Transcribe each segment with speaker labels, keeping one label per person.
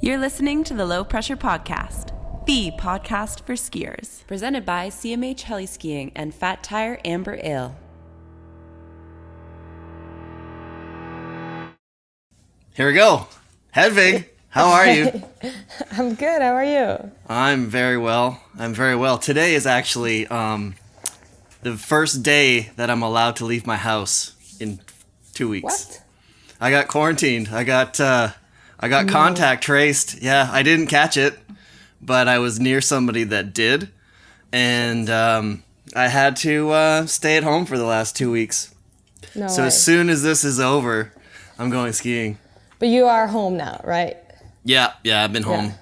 Speaker 1: You're listening to the Low Pressure Podcast, the podcast for skiers.
Speaker 2: Presented by CMH Heli-Skiing and Fat Tire Amber Ale.
Speaker 3: Here we go. Hedvig, how are you?
Speaker 4: I'm good. How are you?
Speaker 3: I'm very well. Today is actually the first day that I'm allowed to leave my house in 2 weeks.
Speaker 4: What?
Speaker 3: I got quarantined. I got contact traced. Yeah, I didn't catch it, but I was near somebody that did, and I had to stay at home for the last 2 weeks.
Speaker 4: No
Speaker 3: So
Speaker 4: way.
Speaker 3: as soon as this is over, I'm going skiing.
Speaker 4: But you are home now, right?
Speaker 3: Yeah, I've been home.
Speaker 4: Yeah.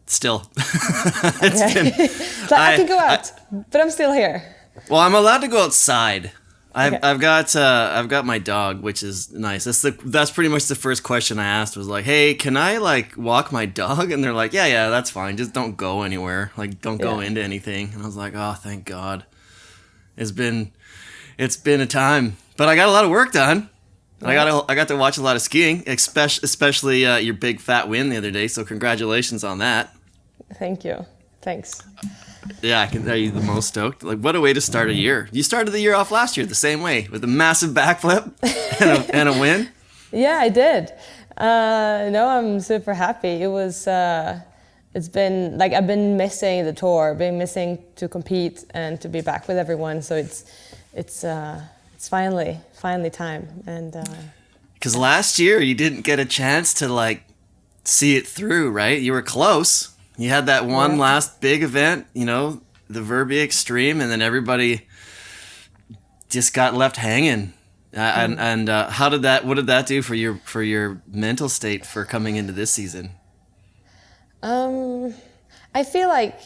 Speaker 3: Still.
Speaker 4: Okay. So I can go out, but I'm still here.
Speaker 3: Well, I'm allowed to go outside.
Speaker 4: Okay.
Speaker 3: I've got my dog, which is nice. That's pretty much the first question I asked was like, hey, can I like walk my dog? And they're like, yeah, that's fine. Just don't go anywhere. Like, don't go into anything. And I was like, oh, thank God. It's been a time, but I got a lot of work done. I got to watch a lot of skiing, especially your big fat win the other day. So congratulations on that.
Speaker 4: Thank you. Thanks.
Speaker 3: Yeah, I can tell you the most stoked. Like, what a way to start a year. You started the year off last year the same way, with a massive backflip and a win.
Speaker 4: Yeah, I did. No, I'm super happy. It was. It's been like I've been missing the tour, been missing to compete and to be back with everyone. So it's finally time. And
Speaker 3: because last year you didn't get a chance to like see it through, right? You were close. You had that one last big event, the Verbi Extreme, and then everybody just got left hanging. And what did that do for your mental state for coming into this season?
Speaker 4: I feel like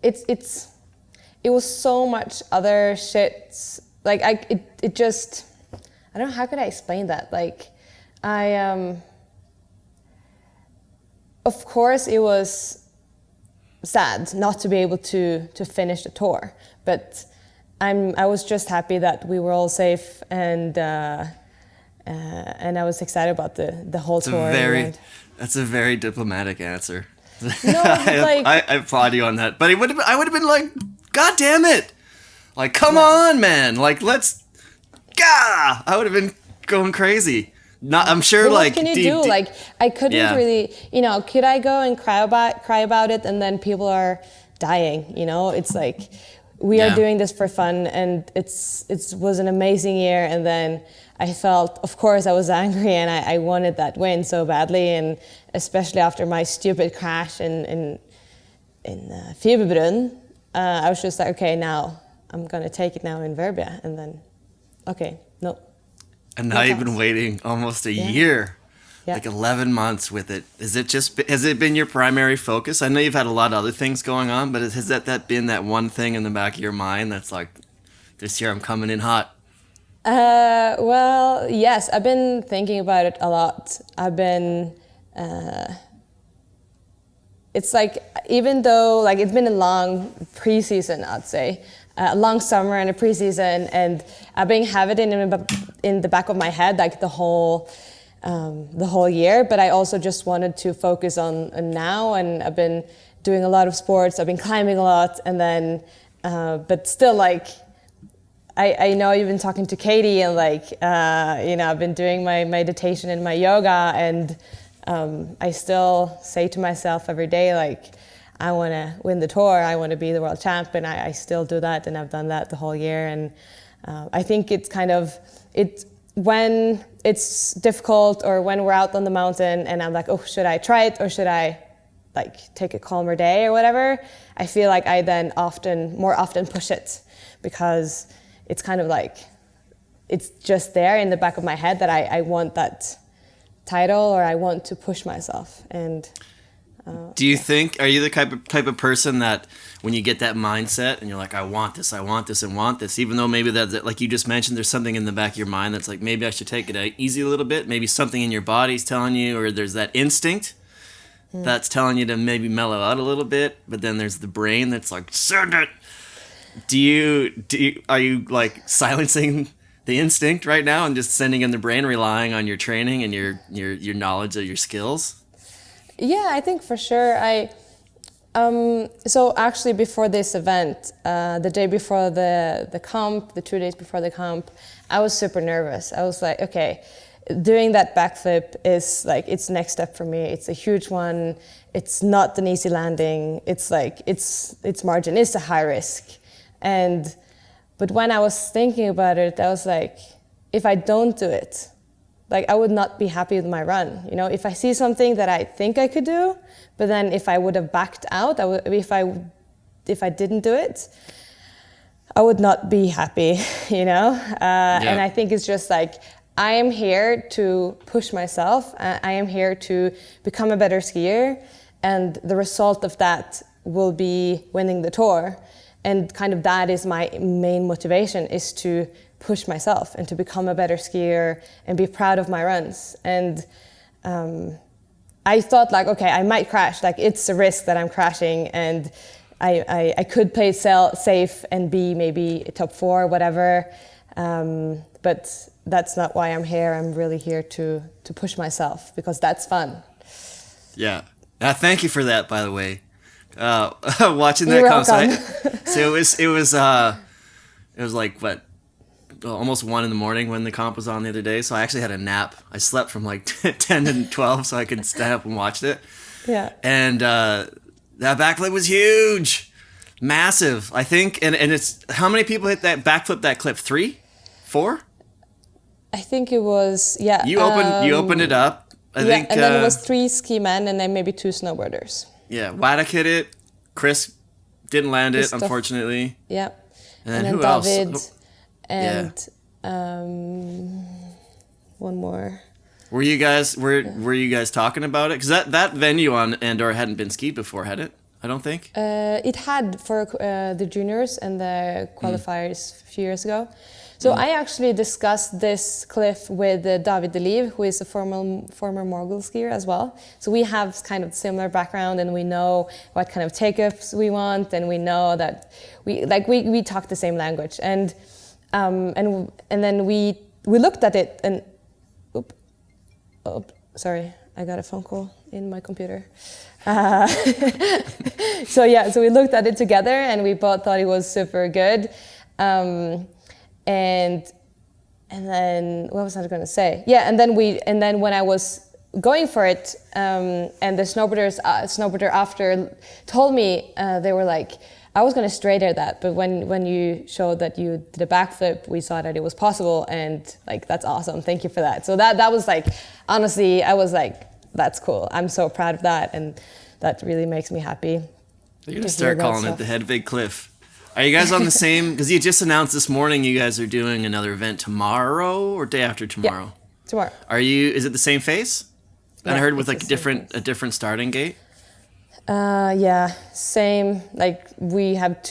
Speaker 4: it was so much other shit. Like it just, I don't know, how could I explain that? Like of course it was sad not to be able to finish the tour, but I was just happy that we were all safe, and I was excited about the whole tour.
Speaker 3: That's a very diplomatic answer.
Speaker 4: No,
Speaker 3: I applaud you on that. But I would have been like, God damn it! Like, come on, man! Like, I would have been going crazy. I'm sure,
Speaker 4: but
Speaker 3: like,
Speaker 4: what can you do? Like, I couldn't really, could I go and cry about it, and then people are dying? It's like we are doing this for fun, and it was an amazing year. And then I felt, of course, I was angry, and I wanted that win so badly, and especially after my stupid crash in Fiberbrunn, I was just like, okay, now I'm gonna take it now in Verbia, and then, okay, no.
Speaker 3: And now you've been waiting almost a year,
Speaker 4: Yeah.
Speaker 3: like 11 months with it. Has it been your primary focus? I know you've had a lot of other things going on, but has that been that one thing in the back of your mind that's like, this year I'm coming in hot?
Speaker 4: Well, yes, I've been thinking about it a lot. I've been, it's like, even though like it's been a long preseason, I'd say, a long summer and a preseason, and I've been having it in the back of my head like the whole year. But I also just wanted to focus on now, and I've been doing a lot of sports. I've been climbing a lot, and then, but still, like, I know you've been talking to Katie, and like, I've been doing my meditation and my yoga, and I still say to myself every day, like, I want to win the tour, I want to be the world champ, and I still do that, and I've done that the whole year. And I think it's kind of, when it's difficult, or when we're out on the mountain and I'm like, oh, should I try it, or should I like take a calmer day or whatever, I feel like I then more often push it, because it's kind of like, it's just there in the back of my head that I want that title, or I want to push myself. And
Speaker 3: do you think, are you the type of person that when you get that mindset and you're like, I want this, and want this, even though maybe that, like you just mentioned, there's something in the back of your mind that's like, maybe I should take it easy a little bit, maybe something in your body's telling you, or there's that instinct that's telling you to maybe mellow out a little bit, but then there's the brain that's like, send it. Are you like silencing the instinct right now and just sending in the brain, relying on your training and your knowledge of your skills?
Speaker 4: Yeah, I think for sure. So actually before this event, the day before the comp, the 2 days before the comp, I was super nervous. I was like, okay, doing that backflip is like, it's next step for me. It's a huge one. It's not an easy landing. It's like, it's margin, it's a high risk. But when I was thinking about it, I was like, if I don't do it, like I would not be happy with my run. You know, if I see something that I think I could do, but then if I would have backed out, if I didn't do it, I would not be happy, you know? And I think it's just like, I am here to push myself. I am here to become a better skier. And the result of that will be winning the tour. And kind of that is my main motivation, is to push myself and to become a better skier and be proud of my runs. And I thought like, okay, I might crash. Like it's a risk that I'm crashing, and I could play safe and be maybe top 4, whatever. But that's not why I'm here. I'm really here to push myself, because that's fun.
Speaker 3: Yeah. Thank you for that, by the way. Watching that
Speaker 4: You're
Speaker 3: comp,
Speaker 4: welcome.
Speaker 3: so it was like what, almost 1 a.m. when the comp was on the other day. So I actually had a nap. I slept from like 10 to 12 so I could stand up and watch it.
Speaker 4: Yeah.
Speaker 3: And that backflip was huge, massive. I think, and it's, how many people hit that backflip, that clip? 3, 4?
Speaker 4: I think it was, yeah.
Speaker 3: You opened it up. I think,
Speaker 4: and then it was 3 ski men and then maybe 2 snowboarders.
Speaker 3: Yeah, Waddock hit it. Chris didn't land it, unfortunately.
Speaker 4: Yeah.
Speaker 3: And then who
Speaker 4: David
Speaker 3: else?
Speaker 4: and one more.
Speaker 3: Were you guys talking about it? Because that venue on Andorra hadn't been skied before, had it? I don't think.
Speaker 4: It had for the juniors and the qualifiers a few years ago. So I actually discussed this cliff with David Deliv, who is a former mogul skier as well. So we have kind of similar background, and we know what kind of takeoffs we want, and we know that we talk the same language. And then we looked at it and sorry, I got a phone call in my computer. So we looked at it together, and we both thought it was super good. And then what was I going to say? Yeah, and then when I was going for it, and the snowboarder after told me, they were like, I was going to straight air that, but when you showed that you did a backflip, we saw that it was possible, and like that's awesome. Thank you for that. So that was like, honestly, I was like, that's cool. I'm so proud of that, and that really makes me happy.
Speaker 3: You're gonna start calling it the Hedvig Cliff. Are you guys on the same? Because you just announced this morning you guys are doing another event tomorrow or day after tomorrow.
Speaker 4: Yeah, tomorrow.
Speaker 3: Is it the same face?
Speaker 4: Yeah,
Speaker 3: I heard with like a different starting gate.
Speaker 4: Yeah, same. Like we have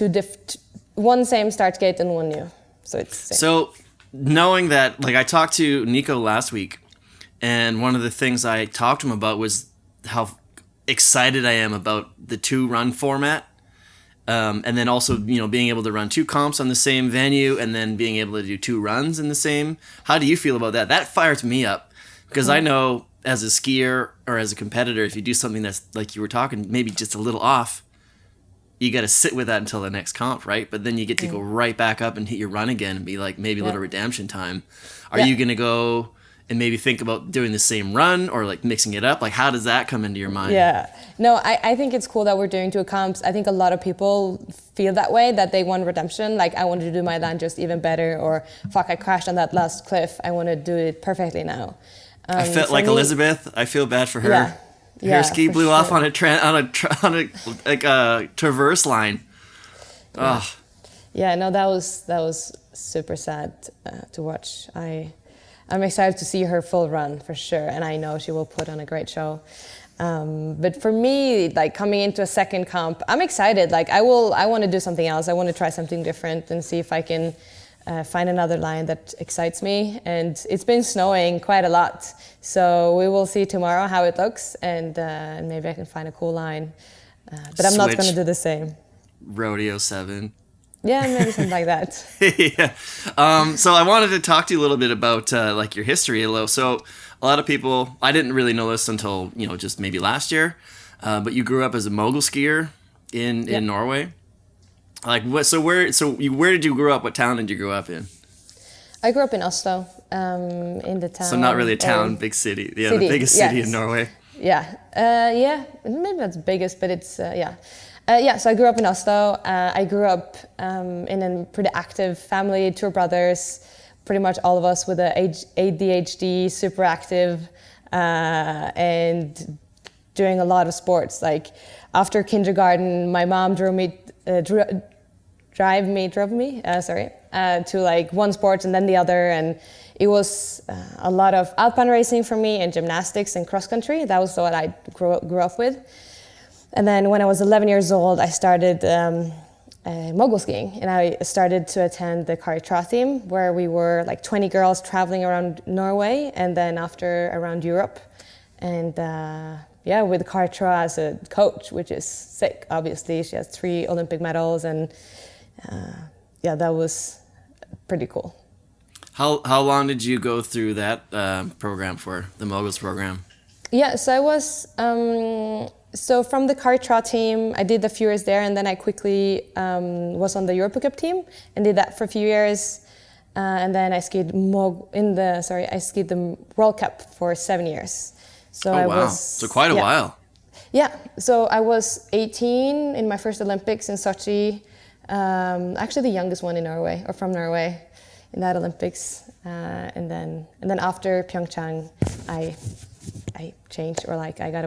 Speaker 4: one same start gate and one new, so it's same.
Speaker 3: So knowing that, like I talked to Nico last week, and one of the things I talked to him about was how excited I am about the 2-run format. And then also, being able to run 2 comps on the same venue, and then being able to do 2 runs in the same. How do you feel about that? That fires me up, because I know as a skier or as a competitor, if you do something that's like you were talking, maybe just a little off, you got to sit with that until the next comp, right? But then you get to go right back up and hit your run again and be like, maybe a little redemption time. Are you going to go and maybe think about doing the same run or like mixing it up? Like, how does that come into your mind?
Speaker 4: Yeah, no, I think it's cool that we're doing 2 comps. I think a lot of people feel that way, that they want redemption. Like, I want to do my land just even better, or fuck, I crashed on that last cliff. I want to do it perfectly now.
Speaker 3: I felt like Elizabeth. I feel bad for her. Her ski blew off on a traverse line.
Speaker 4: Yeah. Oh. Yeah, no, that was super sad to watch. I'm excited to see her full run for sure, and I know she will put on a great show. But for me, like coming into a second comp, I'm excited. Like I want to do something else. I want to try something different and see if I can find another line that excites me. And it's been snowing quite a lot, so we will see tomorrow how it looks, and maybe I can find a cool line. But I'm not going to do the same.
Speaker 3: Rodeo 7.
Speaker 4: Yeah, maybe something like that.
Speaker 3: Yeah. So I wanted to talk to you a little bit about like your history. So a lot of people, I didn't really know this until, just maybe last year, but you grew up as a mogul skier in Norway. Like what? So where did you grow up? What town did you grow up in?
Speaker 4: I grew up in Oslo, in the town.
Speaker 3: So not really a town, big city. Yeah,
Speaker 4: city,
Speaker 3: the biggest city
Speaker 4: yes.
Speaker 3: in Norway.
Speaker 4: Yeah, maybe that's biggest, but it's so I grew up in Oslo. I grew up in a pretty active family, two brothers, pretty much all of us with a ADHD, super active, and doing a lot of sports. Like after kindergarten, my mom drove me to like one sport and then the other, and it was a lot of alpine racing for me and gymnastics and cross country. That was what I grew up with. And then when I was 11 years old, I started mogul skiing, and I started to attend the Kartra team, where we were like 20 girls traveling around Norway and then after around Europe. And with Kartra as a coach, which is sick, obviously. She has 3 Olympic medals, and that was pretty cool.
Speaker 3: How long did you go through that program for, the moguls program?
Speaker 4: Yeah, so I was so from the Kartra team, I did a few years there, and then I quickly was on the Europa Cup team and did that for a few years, and then I skied I skied the World Cup for 7 years. So
Speaker 3: So quite a while.
Speaker 4: Yeah, so I was 18 in my first Olympics in Sochi. Actually, the youngest one in Norway, or from Norway, in that Olympics. And then after Pyeongchang, I changed, or like I got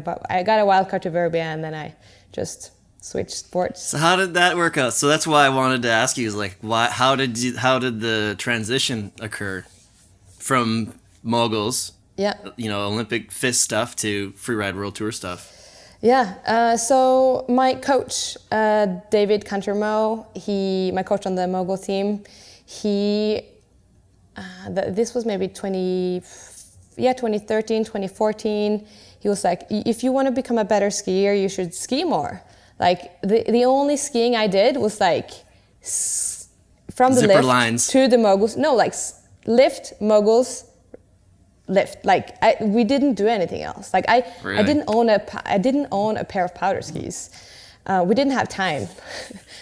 Speaker 4: a wild card to Verbia, and then I just switched sports.
Speaker 3: So how did that work out? So that's why I wanted to ask you, is like, how did the transition occur from moguls?
Speaker 4: Yeah.
Speaker 3: Olympic fist stuff to Freeride World Tour stuff.
Speaker 4: Yeah. So my coach, David Cantermo, my coach on the mogul team, this was maybe 2013, 2014. He was like, if you want to become a better skier, you should ski more. Like the only skiing I did was like from the
Speaker 3: zipper
Speaker 4: lift
Speaker 3: lines
Speaker 4: to the moguls. No, like lift, moguls, lift. Like we didn't do anything else. Like
Speaker 3: Really?
Speaker 4: I didn't own a pair of powder skis. We didn't have time.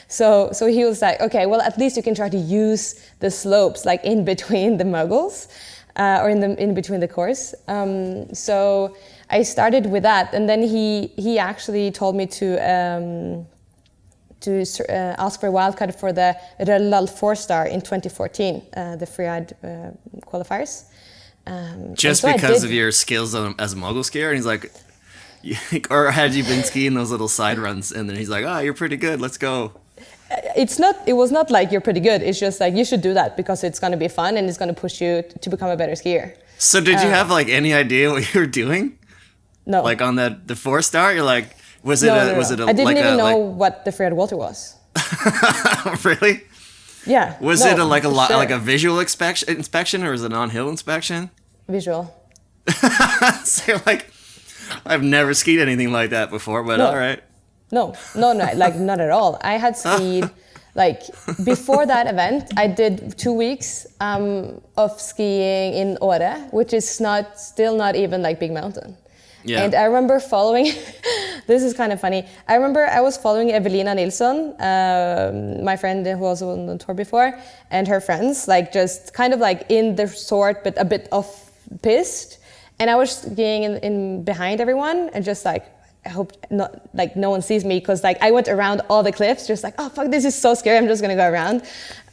Speaker 4: So he was like, okay, well, at least you can try to use the slopes like in between the moguls, or in between the course. So I started with that, and then he actually told me to ask for a wildcard for the Røldal 4-star in 2014, the Freeride qualifiers.
Speaker 3: Just because of your skills as a mogul skier, and he's like, or had you been skiing those little side runs, and then he's like, you're pretty good, let's go.
Speaker 4: It was not like you're pretty good, it's just like you should do that because it's going to be fun and it's going to push you to become a better skier.
Speaker 3: So did you have like any idea what you were doing?
Speaker 4: No.
Speaker 3: Like on the 4-star, you're like, was it
Speaker 4: No. I didn't even know
Speaker 3: like...
Speaker 4: what the Freeride World Tour was.
Speaker 3: Really?
Speaker 4: Yeah.
Speaker 3: Was it like a visual inspection, or was it an on-hill inspection?
Speaker 4: Visual.
Speaker 3: So you're like, I've never skied anything like that before, but all right.
Speaker 4: No, like not at all. I had skied, like before that event, I did 2 weeks of skiing in Åre, which is still not even like big mountain.
Speaker 3: Yeah.
Speaker 4: And I remember following, this is kind of funny. I remember I was following Evelina Nilsson, my friend who was on the tour before, and her friends, like just kind of like in the resort, but a bit off-piste. And I was skiing in behind everyone, and just like, I hope not, like no one sees me, because like I went around all the cliffs, just like, oh fuck, this is so scary, I'm just gonna go around.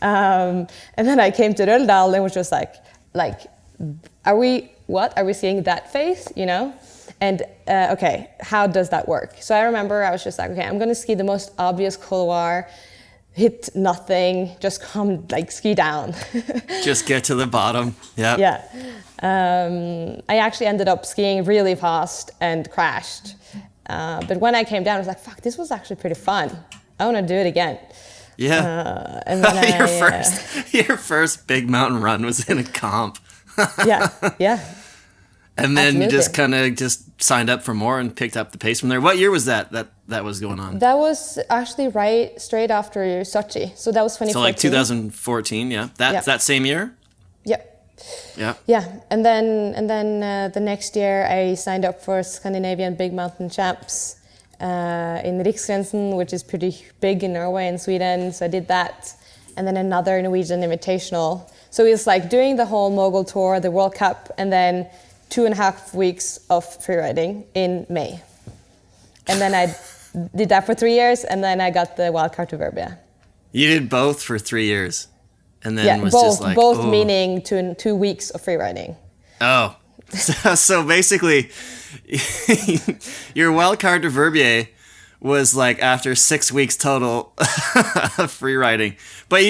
Speaker 4: And then I came to Røldal and was just like, are we seeing that face, And okay, how does that work? So I remember I was just like, okay, I'm gonna ski the most obvious couloir, hit nothing, just come like ski down.
Speaker 3: Just get to the bottom. Yeah.
Speaker 4: Yeah. I actually ended up skiing really fast and crashed. But when I came down, I was like, fuck, this was actually pretty fun. I want to do it again.
Speaker 3: Yeah.
Speaker 4: And then
Speaker 3: your first big mountain run was in a comp.
Speaker 4: Yeah.
Speaker 3: And then you
Speaker 4: Absolutely.
Speaker 3: just kind of just signed up for more and picked up the pace from there. What year was that was going on?
Speaker 4: That was actually right straight after Sochi. So that was 2014.
Speaker 3: So like 2014, yeah. That same year?
Speaker 4: Yeah.
Speaker 3: Yeah.
Speaker 4: Yeah, and then the next year I signed up for Scandinavian Big Mountain Champs in Riksgrensen, which is pretty big in Norway and Sweden. So I did that, and then another Norwegian Invitational. So it was like doing the whole mogul tour, the World Cup, and then 2.5 weeks of freeriding in May. And then I did that for 3 years, and then I got the wildcard to Verbia.
Speaker 3: You did both for 3 years, and then
Speaker 4: Yeah,
Speaker 3: was
Speaker 4: both,
Speaker 3: just like
Speaker 4: both meaning 2 weeks of freeriding.
Speaker 3: Oh, so basically, your wild card to Verbier was like after 6 weeks total of free riding. But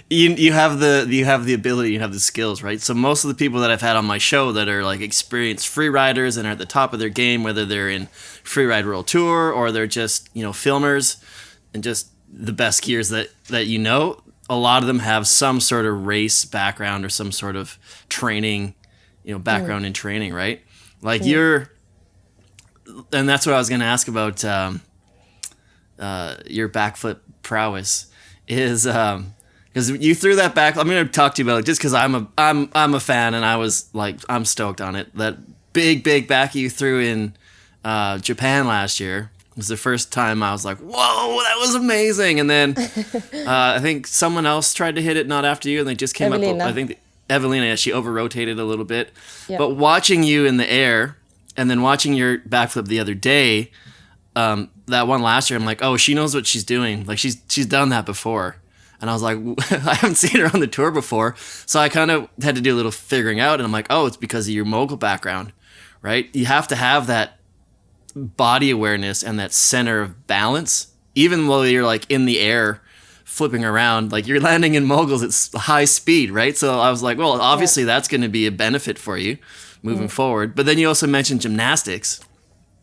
Speaker 3: you have the ability, you have the skills, right? So most of the people that I've had on my show that are like experienced free riders and are at the top of their game, whether they're in Freeride World Tour or they're just filmers and just the best skiers that you know, a lot of them have some sort of race background or some sort of training. Background in training, right? Like and that's what I was going to ask about your backflip prowess is because you threw that back. I'm going to talk to you about it just because I'm a fan and I was like I'm stoked on it. That big back you threw in Japan last year was the first time I was like, whoa, that was amazing. And then I think someone else tried to hit it not after you, and they just came
Speaker 4: Evelina.
Speaker 3: up. I think Evelina, she over-rotated a little bit.
Speaker 4: Yep.
Speaker 3: But watching you in the air and then watching your backflip the other day, that one last year, I'm like, oh, she knows what she's doing. Like, she's done that before. And I was like, I haven't seen her on the tour before. So I kind of had to do a little figuring out. And I'm like, oh, it's because of your mogul background, right? You have to have that body awareness and that center of balance, even while you're like in the air, flipping around, like you're landing in moguls at high speed, right? So I was like, well, obviously that's going to be a benefit for you moving forward. But then you also mentioned gymnastics.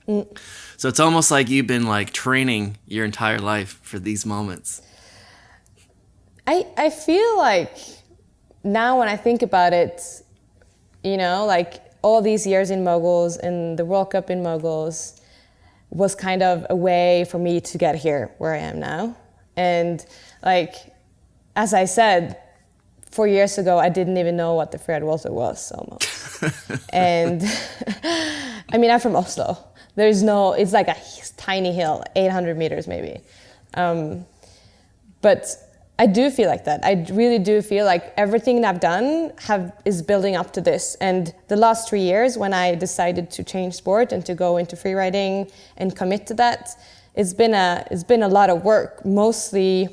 Speaker 3: So it's almost like you've been like training your entire life for these moments.
Speaker 4: I feel like now when I think about it, like all these years in moguls and the World Cup in moguls was kind of a way for me to get here where I am now. And like, as I said, 4 years ago, I didn't even know what the Freeride World Tour was almost. And I mean, I'm from Oslo. It's like a tiny hill, 800 meters maybe. But I do feel like that. I really do feel like everything that I've done is building up to this. And the last 3 years, when I decided to change sport and to go into freeriding and commit to that, it's been a lot of work, mostly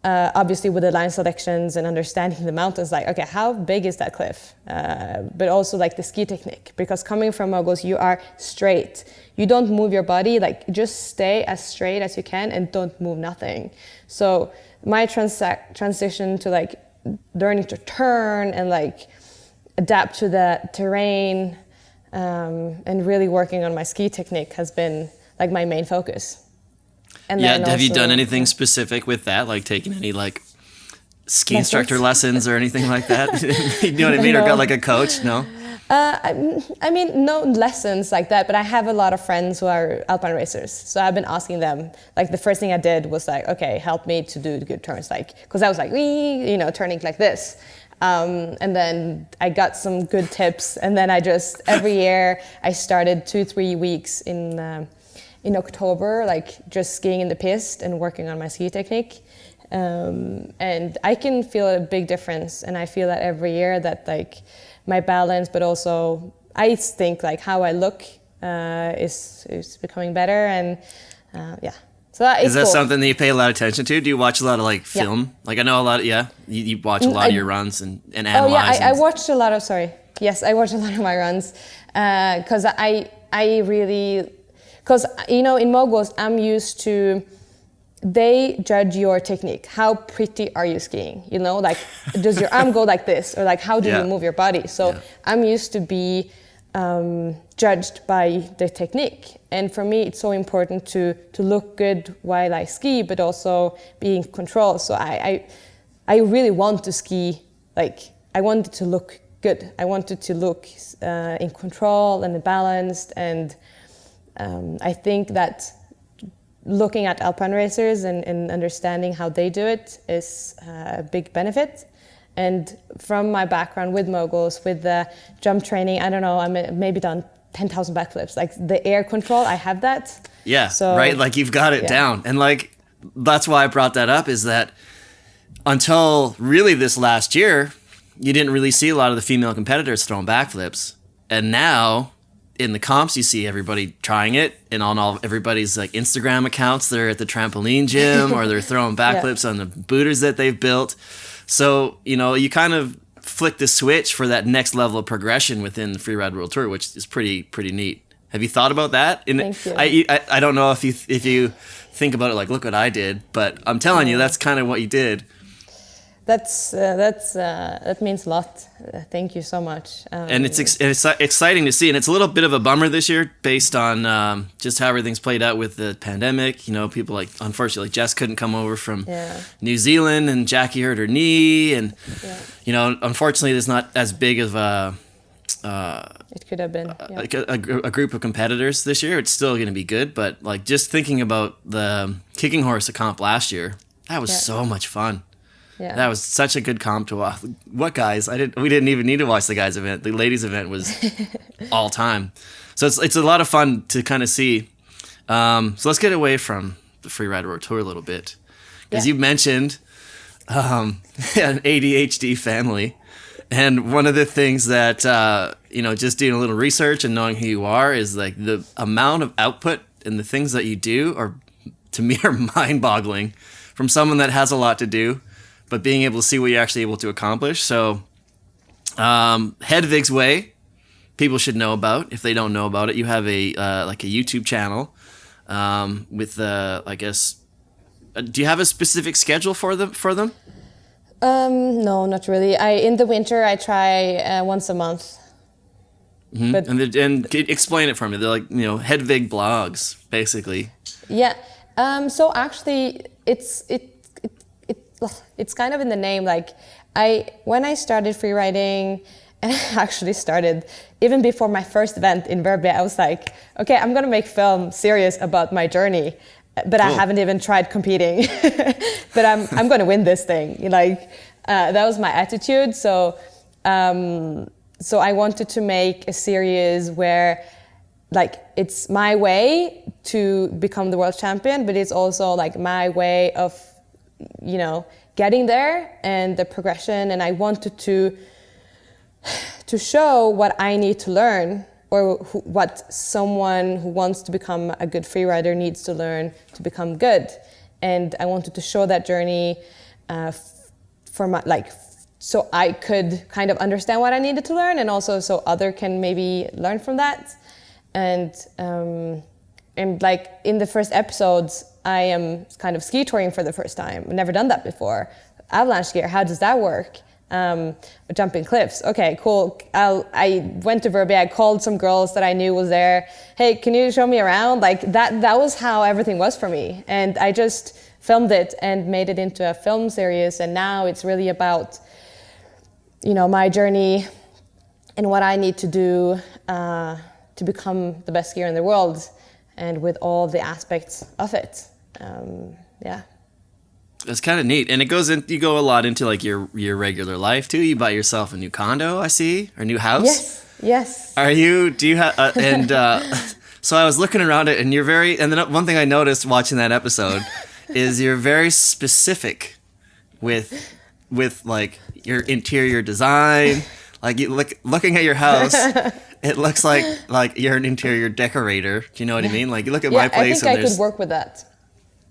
Speaker 4: obviously with the line selections and understanding the mountains, like, okay, how big is that cliff? But also like the ski technique, because coming from moguls, you are straight. You don't move your body, like just stay as straight as you can and don't move nothing. So my transition to like learning to turn and like adapt to the terrain and really working on my ski technique has been like my main focus. And
Speaker 3: yeah,
Speaker 4: then
Speaker 3: have you
Speaker 4: also,
Speaker 3: done anything specific with that? Like taking any like ski instructor lessons or anything like that? You know what I mean?
Speaker 4: No.
Speaker 3: Or got like a coach? No?
Speaker 4: I mean, no lessons like that, but I have a lot of friends who are alpine racers. So I've been asking them, like the first thing I did was like, okay, help me to do good turns. Like, cause I was like, turning like this. And then I got some good tips. And then every year I started 2-3 weeks in October, like just skiing in the piste and working on my ski technique. And I can feel a big difference. And I feel that every year that like my balance, but also I think like how I look is becoming better. And yeah, so that is
Speaker 3: that
Speaker 4: cool.
Speaker 3: something that you pay a lot of attention to? Do you watch a lot of like film?
Speaker 4: Yeah.
Speaker 3: Like I know a lot, you watch a lot of your runs and analyze.
Speaker 4: Oh yeah, I watched a lot of, yes, I watched a lot of my runs because I really, because in moguls I'm used to, they judge your technique. How pretty are you skiing? Like, does your arm go like this? Or like, how do you move your body? So I'm used to be judged by the technique. And for me, it's so important to look good while I ski, but also be in control. So I really want to ski, like, I want it to look good. I wanted to look in control and balanced, and I think that looking at alpine racers and understanding how they do it is a big benefit. And from my background with moguls, with the jump training, I don't know, I'm maybe done 10,000 backflips. Like the air control, I have that.
Speaker 3: Yeah,
Speaker 4: so,
Speaker 3: right? Like you've got it down. And like, that's why I brought that up, is that until really this last year, you didn't really see a lot of the female competitors throwing backflips. And now in the comps, you see everybody trying it, and on all everybody's like Instagram accounts, they're at the trampoline gym or they're throwing backflips on the booters that they've built. So, you know, you kind of flick the switch for that next level of progression within the Freeride World Tour, which is pretty neat. Have you thought about that?
Speaker 4: Thank you.
Speaker 3: I don't know if you think about it like, look what I did, but I'm telling you, that's kind of what you did.
Speaker 4: That means a lot. Thank you so much.
Speaker 3: And it's exciting to see, and it's a little bit of a bummer this year based on just how everything's played out with the pandemic. You know, people like, unfortunately, Jess couldn't come over from New Zealand, and Jackie hurt her knee, and you know, unfortunately, there's not as big of a
Speaker 4: it could have been
Speaker 3: like a group of competitors this year. It's still going to be good, but like just thinking about the kicking horse comp last year, that was so much fun. Yeah. That was such a good comp to watch. What guys? We didn't even need to watch the guys' event. The ladies' event was all time. So it's a lot of fun to kind of see. So let's get away from the Freeride World Tour a little bit, because you mentioned an ADHD family, and one of the things that you know, just doing a little research and knowing who you are, is like the amount of output and the things that you do are, to me, are mind-boggling from someone that has a lot to do, but being able to see what you're actually able to accomplish. So Hedvig's Way, people should know about. If they don't know about it, you have a like a YouTube channel with I guess, do you have a specific schedule for them?
Speaker 4: No, not really. In the winter I try once a month.
Speaker 3: Mm-hmm. But and explain it for me. They're like, you know, Hedvig blogs, basically.
Speaker 4: Yeah. So actually, it's kind of in the name. Like when I started freeriding, and I actually started even before my first event in Verbier, I was like, okay, I'm gonna make film serious about my journey, but cool. I haven't even tried competing, but I'm gonna win this thing. Like that was my attitude. So I wanted to make a series where, like, it's my way to become the world champion, but it's also like my way of, you know, getting there and the progression. And I wanted to show what I need to learn, or what someone who wants to become a good freerider needs to learn to become good. And I wanted to show that journey so I could kind of understand what I needed to learn, and also so other can maybe learn from that. And like in the first episodes, I am kind of ski touring for the first time. I've never done that before. Avalanche gear, how does that work? Jumping cliffs, okay, cool. I went to Verbier, I called some girls that I knew was there. Hey, can you show me around? Like that was how everything was for me. And I just filmed it and made it into a film series. And now it's really about, you know, my journey and what I need to do to become the best skier in the world, and with all the aspects of it. Yeah.
Speaker 3: That's kind of neat. And it goes in, you go a lot into like your regular life too. You buy yourself a new condo, I see, or a new house.
Speaker 4: Yes.
Speaker 3: Do you have, so I was looking around it, and and then one thing I noticed watching that episode is you're very specific with like your interior design. Like you looking at your house, it looks like you're an interior decorator. Do you know what I mean? Like you look at my place,
Speaker 4: I think I could work with that.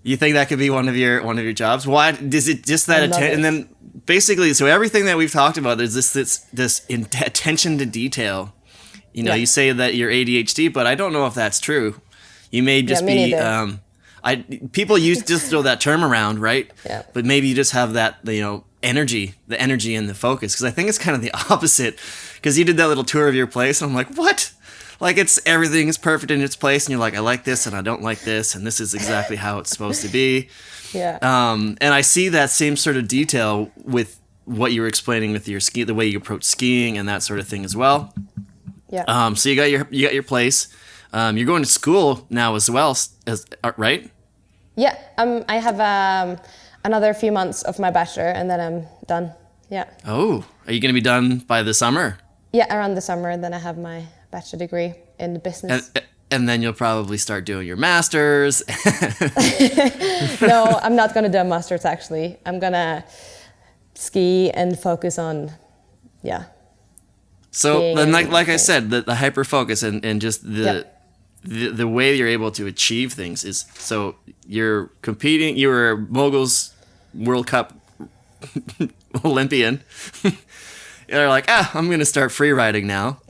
Speaker 3: You think that could be one of your jobs? Why is it just that attention? And then basically, so everything that we've talked about, there's this attention to detail. You know, you say that you're ADHD, but I don't know if that's true. You may just be. People just throw that term around, right?
Speaker 4: Yeah.
Speaker 3: But maybe you just have that, you know, the energy and the focus. Because I think it's kind of the opposite. Because you did that little tour of your place, and I'm like, what? Like everything is perfect in its place, and you're like, I like this and I don't like this, and this is exactly how it's supposed to be.
Speaker 4: Yeah.
Speaker 3: And I see that same sort of detail with what you were explaining with your ski, the way you approach skiing and that sort of thing as well.
Speaker 4: Yeah.
Speaker 3: So you got your place. You're going to school now as well, right?
Speaker 4: Yeah. I have another few months of my bachelor, and then I'm done. Yeah.
Speaker 3: Oh, are you going to be done by the summer?
Speaker 4: Yeah, around the summer, and then I have my bachelor degree in business.
Speaker 3: And then you'll probably start doing your masters.
Speaker 4: No, I'm not going to do a master's actually. I'm going to ski and focus on,
Speaker 3: So then, like I
Speaker 4: everything.
Speaker 3: said, the hyper focus and just the way you're able to achieve things is, so you're competing. You were Moguls World Cup Olympian. You're like, I'm going to start free riding now.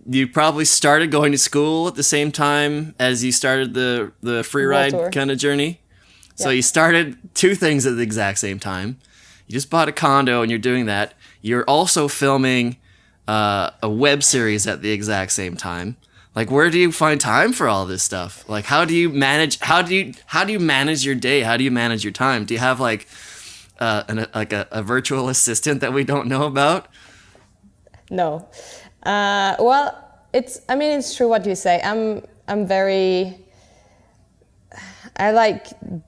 Speaker 3: You probably started going to school at the same time as you started the free
Speaker 4: World
Speaker 3: ride
Speaker 4: Tour.
Speaker 3: kind of journey. So
Speaker 4: Yeah.
Speaker 3: you started two things at the exact same time. You just bought a condo and you're doing that. You're also filming a web series at the exact same time. Like, where do you find time for all this stuff? Like, how do you manage your day? How do you manage your time? Do you have like a virtual assistant that we don't know about?
Speaker 4: No. Well, it's true what you say. I like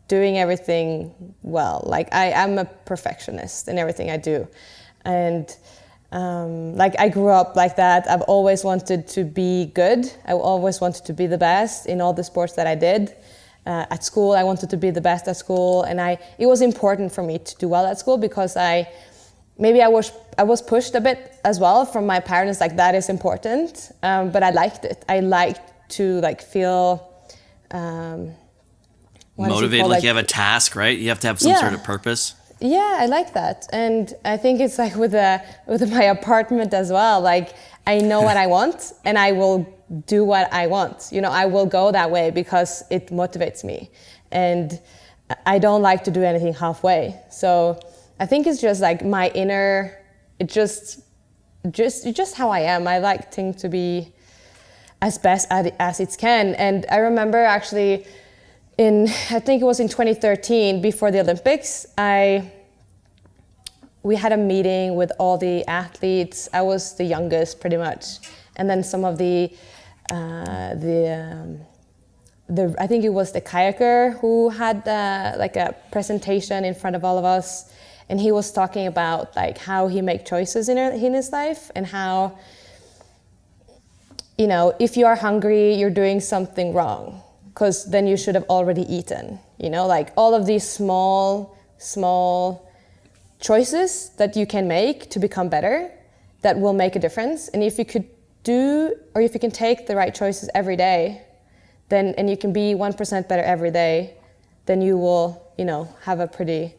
Speaker 4: doing everything well. Like I'm a perfectionist in everything I do. And like I grew up like that. I've always wanted to be good. I always wanted to be the best in all the sports that I did. At school, I wanted to be the best at school, and it was important for me to do well at school because I was pushed a bit as well from my parents, like that is important. But I liked it. I liked to like feel
Speaker 3: Motivated, like you have a task, right? You have to have some sort of purpose.
Speaker 4: Yeah, I like that, and I think it's like with my apartment as well. Like I know what I want, and I will do what I want. You know, I will go that way because it motivates me, and I don't like to do anything halfway. So I think it's just like my inner. It's just how I am. I like things to be as best as it can, and I remember actually. I think it was in 2013, before the Olympics, we had a meeting with all the athletes. I was the youngest, pretty much, and then some of I think it was the kayaker who had like a presentation in front of all of us, and he was talking about like how he make choices in his life and how, you know, if you are hungry, you're doing something wrong. Because then you should have already eaten, you know, like all of these small choices that you can make to become better that will make a difference. And if you can take the right choices every day, and you can be 1% better every day, then you will, you know, have a pretty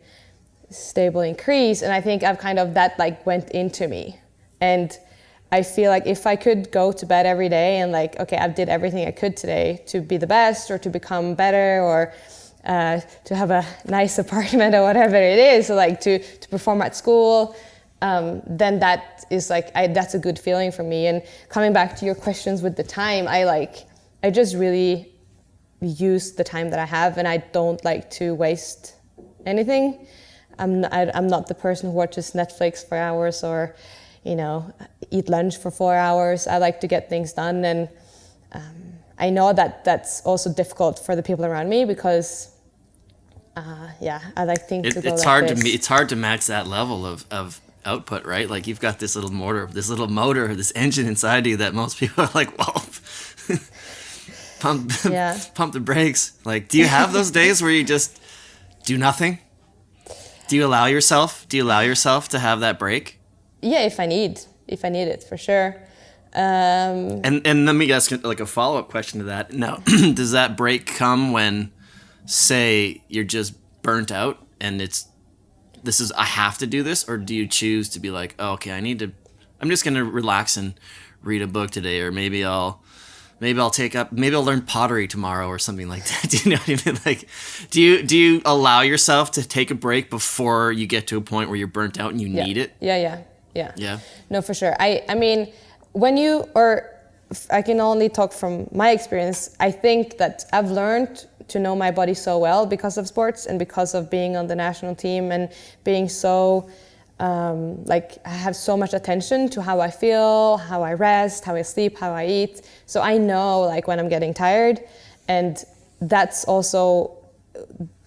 Speaker 4: stable increase. And I think that like went into me. And I feel like if I could go to bed every day and like, okay, I did everything I could today to be the best or to become better or to have a nice apartment or whatever it is, so like to perform at school, then that is like, that's a good feeling for me. And coming back to your questions with the time, I just really use the time that I have, and I don't like to waste anything. I'm not the person who watches Netflix for hours or, you know, eat lunch for 4 hours. I like to get things done, and I know that that's also difficult for the people around me because, I like things to go
Speaker 3: it's
Speaker 4: like
Speaker 3: hard
Speaker 4: this.
Speaker 3: it's hard to match that level of output, right? Like you've got this little motor, this engine inside you that most people are like, whoa, pump the brakes. Like, do you have those days where you just do nothing? Do you allow yourself to have that break?
Speaker 4: Yeah, if I need it, for sure.
Speaker 3: And let me ask like a follow-up question to that. Now, does that break come when, say, you're just burnt out and I have to do this, or do you choose to be like, oh, okay, I'm just gonna relax and read a book today, or maybe I'll learn pottery tomorrow or something like that. Do you know what I mean? Like, do you allow yourself to take a break before you get to a point where you're burnt out and you need it?
Speaker 4: Yeah. No, for sure. I mean, I can only talk from my experience. I think that I've learned to know my body so well because of sports and because of being on the national team and being so like I have so much attention to how I feel, how I rest, how I sleep, how I eat. So I know like when I'm getting tired, and that's also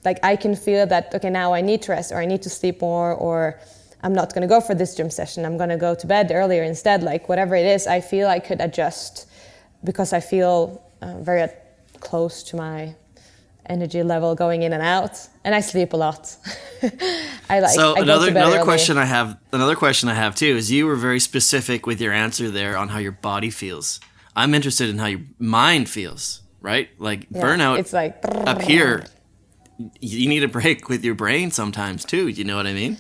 Speaker 4: like I can feel that, okay, now I need to rest or I need to sleep more, or I'm not going to go for this gym session, I'm going to go to bed earlier instead. Like whatever it is, I feel I could adjust because I feel very close to my energy level going in and out, and I sleep a lot.
Speaker 3: So another question I have too is, you were very specific with your answer there on how your body feels. I'm interested in how your mind feels, right? Like burnout,
Speaker 4: it's like
Speaker 3: up here, you need a break with your brain sometimes too. You know what I mean?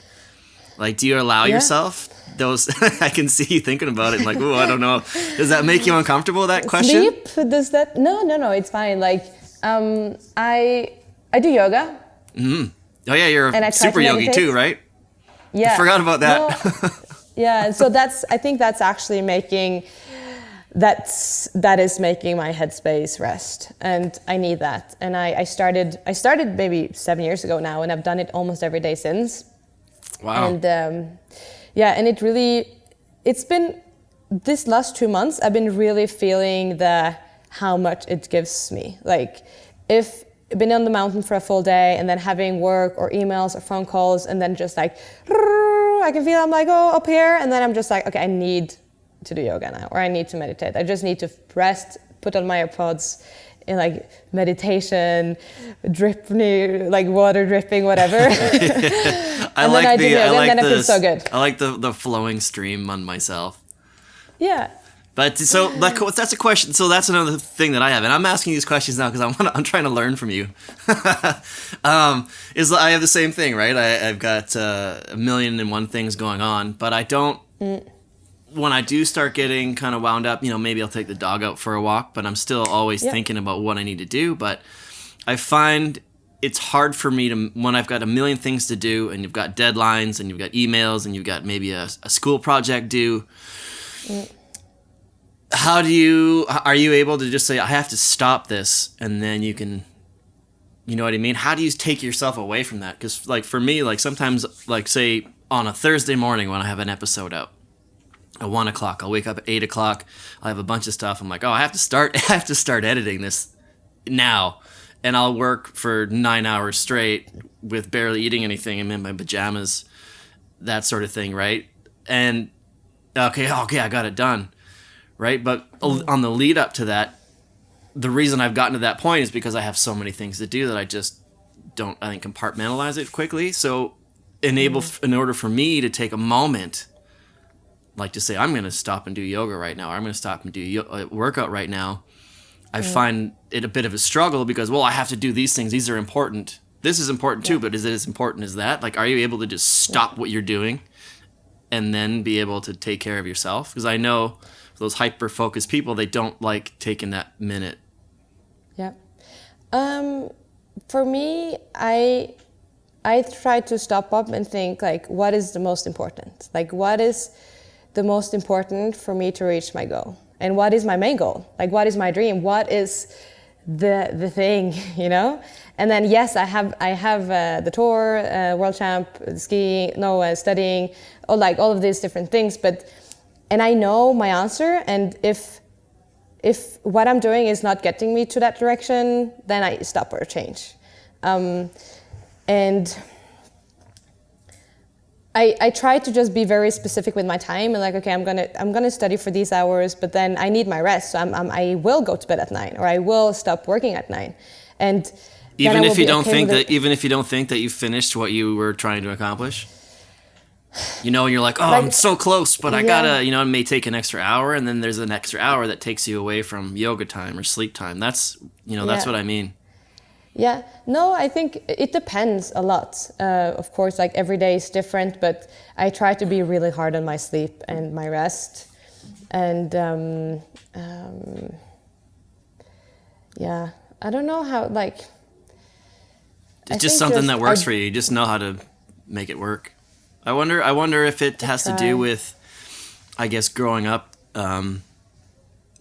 Speaker 3: Like, do you allow yourself those? I can see you thinking about it like, oh, I don't know. Does that make you uncomfortable, that question?
Speaker 4: Sleep? Does that? No, it's fine. Like, I do yoga.
Speaker 3: Mm-hmm. Oh yeah, you're a super yogi too, right?
Speaker 4: Yeah.
Speaker 3: I forgot about that.
Speaker 4: No, yeah, so I think that's actually that is making my headspace rest, and I need that. And I started maybe 7 years ago now, and I've done it almost every day since.
Speaker 3: Wow.
Speaker 4: And and it's been this last 2 months, I've been really feeling how much it gives me. Like, if I've been on the mountain for a full day and then having work or emails or phone calls, and then just like, I can feel I'm like, oh, up here. And then I'm just like, okay, I need to do yoga now, or I need to meditate. I just need to rest, put on my AirPods in like meditation, like water dripping, whatever.
Speaker 3: I
Speaker 4: feel so good.
Speaker 3: I like the flowing stream on myself.
Speaker 4: Yeah.
Speaker 3: But so like that's a question. So that's another thing that I have, and I'm asking these questions now because I'm trying to learn from you. Is I have the same thing, right? I've got a million and one things going on, but I don't. When I do start getting kind of wound up, maybe I'll take the dog out for a walk, but I'm still always thinking about what I need to do. But I find it's hard for me to, when I've got a million things to do, and you've got deadlines, and you've got emails, and you've got maybe a school project due. Are you able to just say, I have to stop this, and then you can, you know what I mean? How do you take yourself away from that? Because like for me, like sometimes, like say on a Thursday morning when I have an episode out at 1 o'clock, I'll wake up at 8 o'clock, I'll have a bunch of stuff. I'm like, oh, I have to start editing this now. And I'll work for 9 hours straight with barely eating anything. I'm in my pajamas, that sort of thing, right? And okay, I got it done. Right? But on the lead up to that, the reason I've gotten to that point is because I have so many things to do that I just don't, I think, compartmentalize it quickly. So in order for me to take a moment, like to say, I'm going to stop and do yoga right now, or I'm going to stop and do workout right now, I find it a bit of a struggle because, well, I have to do these things. These are important. This is important too, but is it as important as that? Like, are you able to just stop what you're doing and then be able to take care of yourself? Because I know those hyper-focused people, they don't like taking that minute.
Speaker 4: Yeah. For me, I try to stop up and think, like, what is the most important? Like, what is the most important for me to reach my goal? And what is my main goal? Like, what is my dream? What is the thing, And then, yes, I have the tour, world champ, skiing, studying, all of these different things, and I know my answer, and if what I'm doing is not getting me to that direction, then I stop or change. And I try to just be very specific with my time, and like, okay, I'm gonna study for these hours, but then I need my rest, so I will go to bed at 9, or I will stop working at 9, and
Speaker 3: even if you don't think that you finished what you were trying to accomplish. And you're like, oh, I'm so close, but I gotta, it may take an extra hour, and then there's an extra hour that takes you away from yoga time or sleep time. That's, that's what I mean.
Speaker 4: Yeah, no, I think it depends a lot. Of course, like every day is different, but I try to be really hard on my sleep and my rest. And I don't know how, like...
Speaker 3: It's just something that works for you. You just know how to make it work. I wonder if it has to do with, I guess, growing up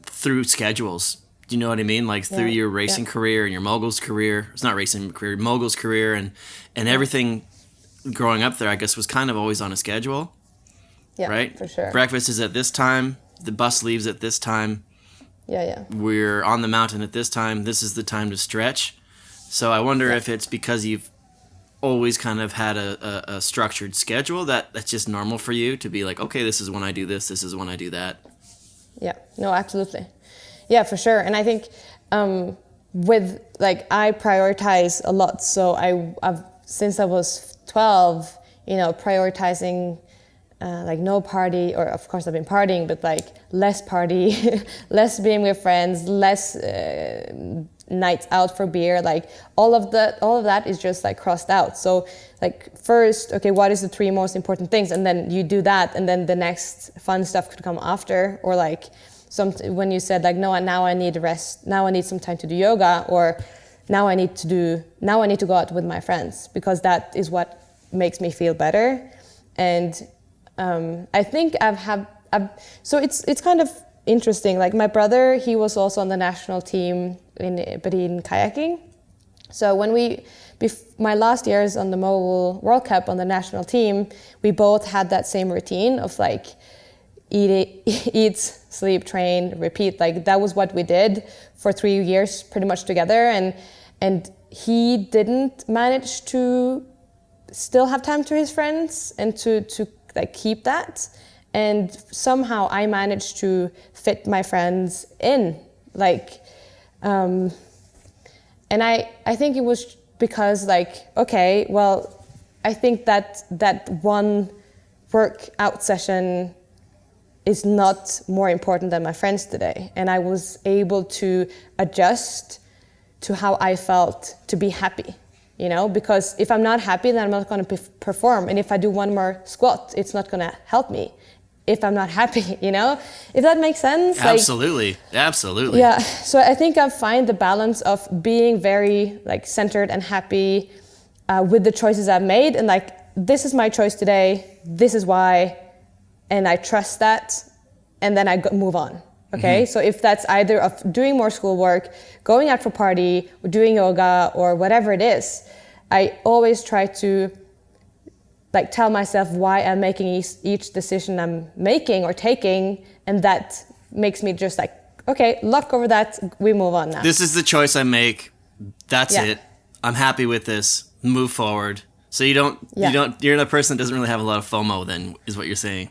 Speaker 3: through schedules. Do you know what I mean? Like through your racing career and your moguls career. It's not racing career, moguls career, and everything growing up there, I guess, was kind of always on a schedule.
Speaker 4: Yeah,
Speaker 3: right?
Speaker 4: For sure.
Speaker 3: Breakfast is at this time. The bus leaves at this time.
Speaker 4: Yeah.
Speaker 3: We're on the mountain at this time. This is the time to stretch. So I wonder if it's because you've always kind of had a structured schedule that's just normal for you to be like, okay, this is when I do this. This is when I do that.
Speaker 4: Yeah. No, absolutely. Yeah, for sure. And I think with like I prioritize a lot. So I've since I was 12, prioritizing like no party, or of course I've been partying, but like less party, less being with friends, less nights out for beer. Like all of that is just like crossed out. So like first, okay, what is the 3 most important things, and then you do that, and then the next fun stuff could come after. Or like when you said like, no, now I need rest, now I need some time to do yoga, or now I need to go out with my friends because that is what makes me feel better. And I think so it's kind of interesting. Like my brother, he was also on the national team but in kayaking. So when my last years on the Mobile World Cup on the national team, we both had that same routine of like eat, sleep, train, repeat. Like that was what we did for 3 years pretty much together. And he didn't manage to still have time to his friends and to like keep that. And somehow I managed to fit my friends in. Like, and I think it was because like, okay, well, I think that one workout session is not more important than my friends today. And I was able to adjust to how I felt to be happy, because if I'm not happy, then I'm not going to perform. And if I do one more squat, it's not going to help me if I'm not happy, if that makes sense.
Speaker 3: Absolutely. Absolutely.
Speaker 4: Yeah. So I think I find the balance of being very like centered and happy with the choices I've made, and like, this is my choice today. This is why. And I trust that, and then I move on. Okay, So if that's either of doing more schoolwork, going out for party, or doing yoga, or whatever it is, I always try to like tell myself why I'm making each decision I'm making or taking, and that makes me just like, okay, luck over that, we move on now.
Speaker 3: This is the choice I make. That's it. I'm happy with this. Move forward. So you're the person that doesn't really have a lot of FOMO then, is what you're saying.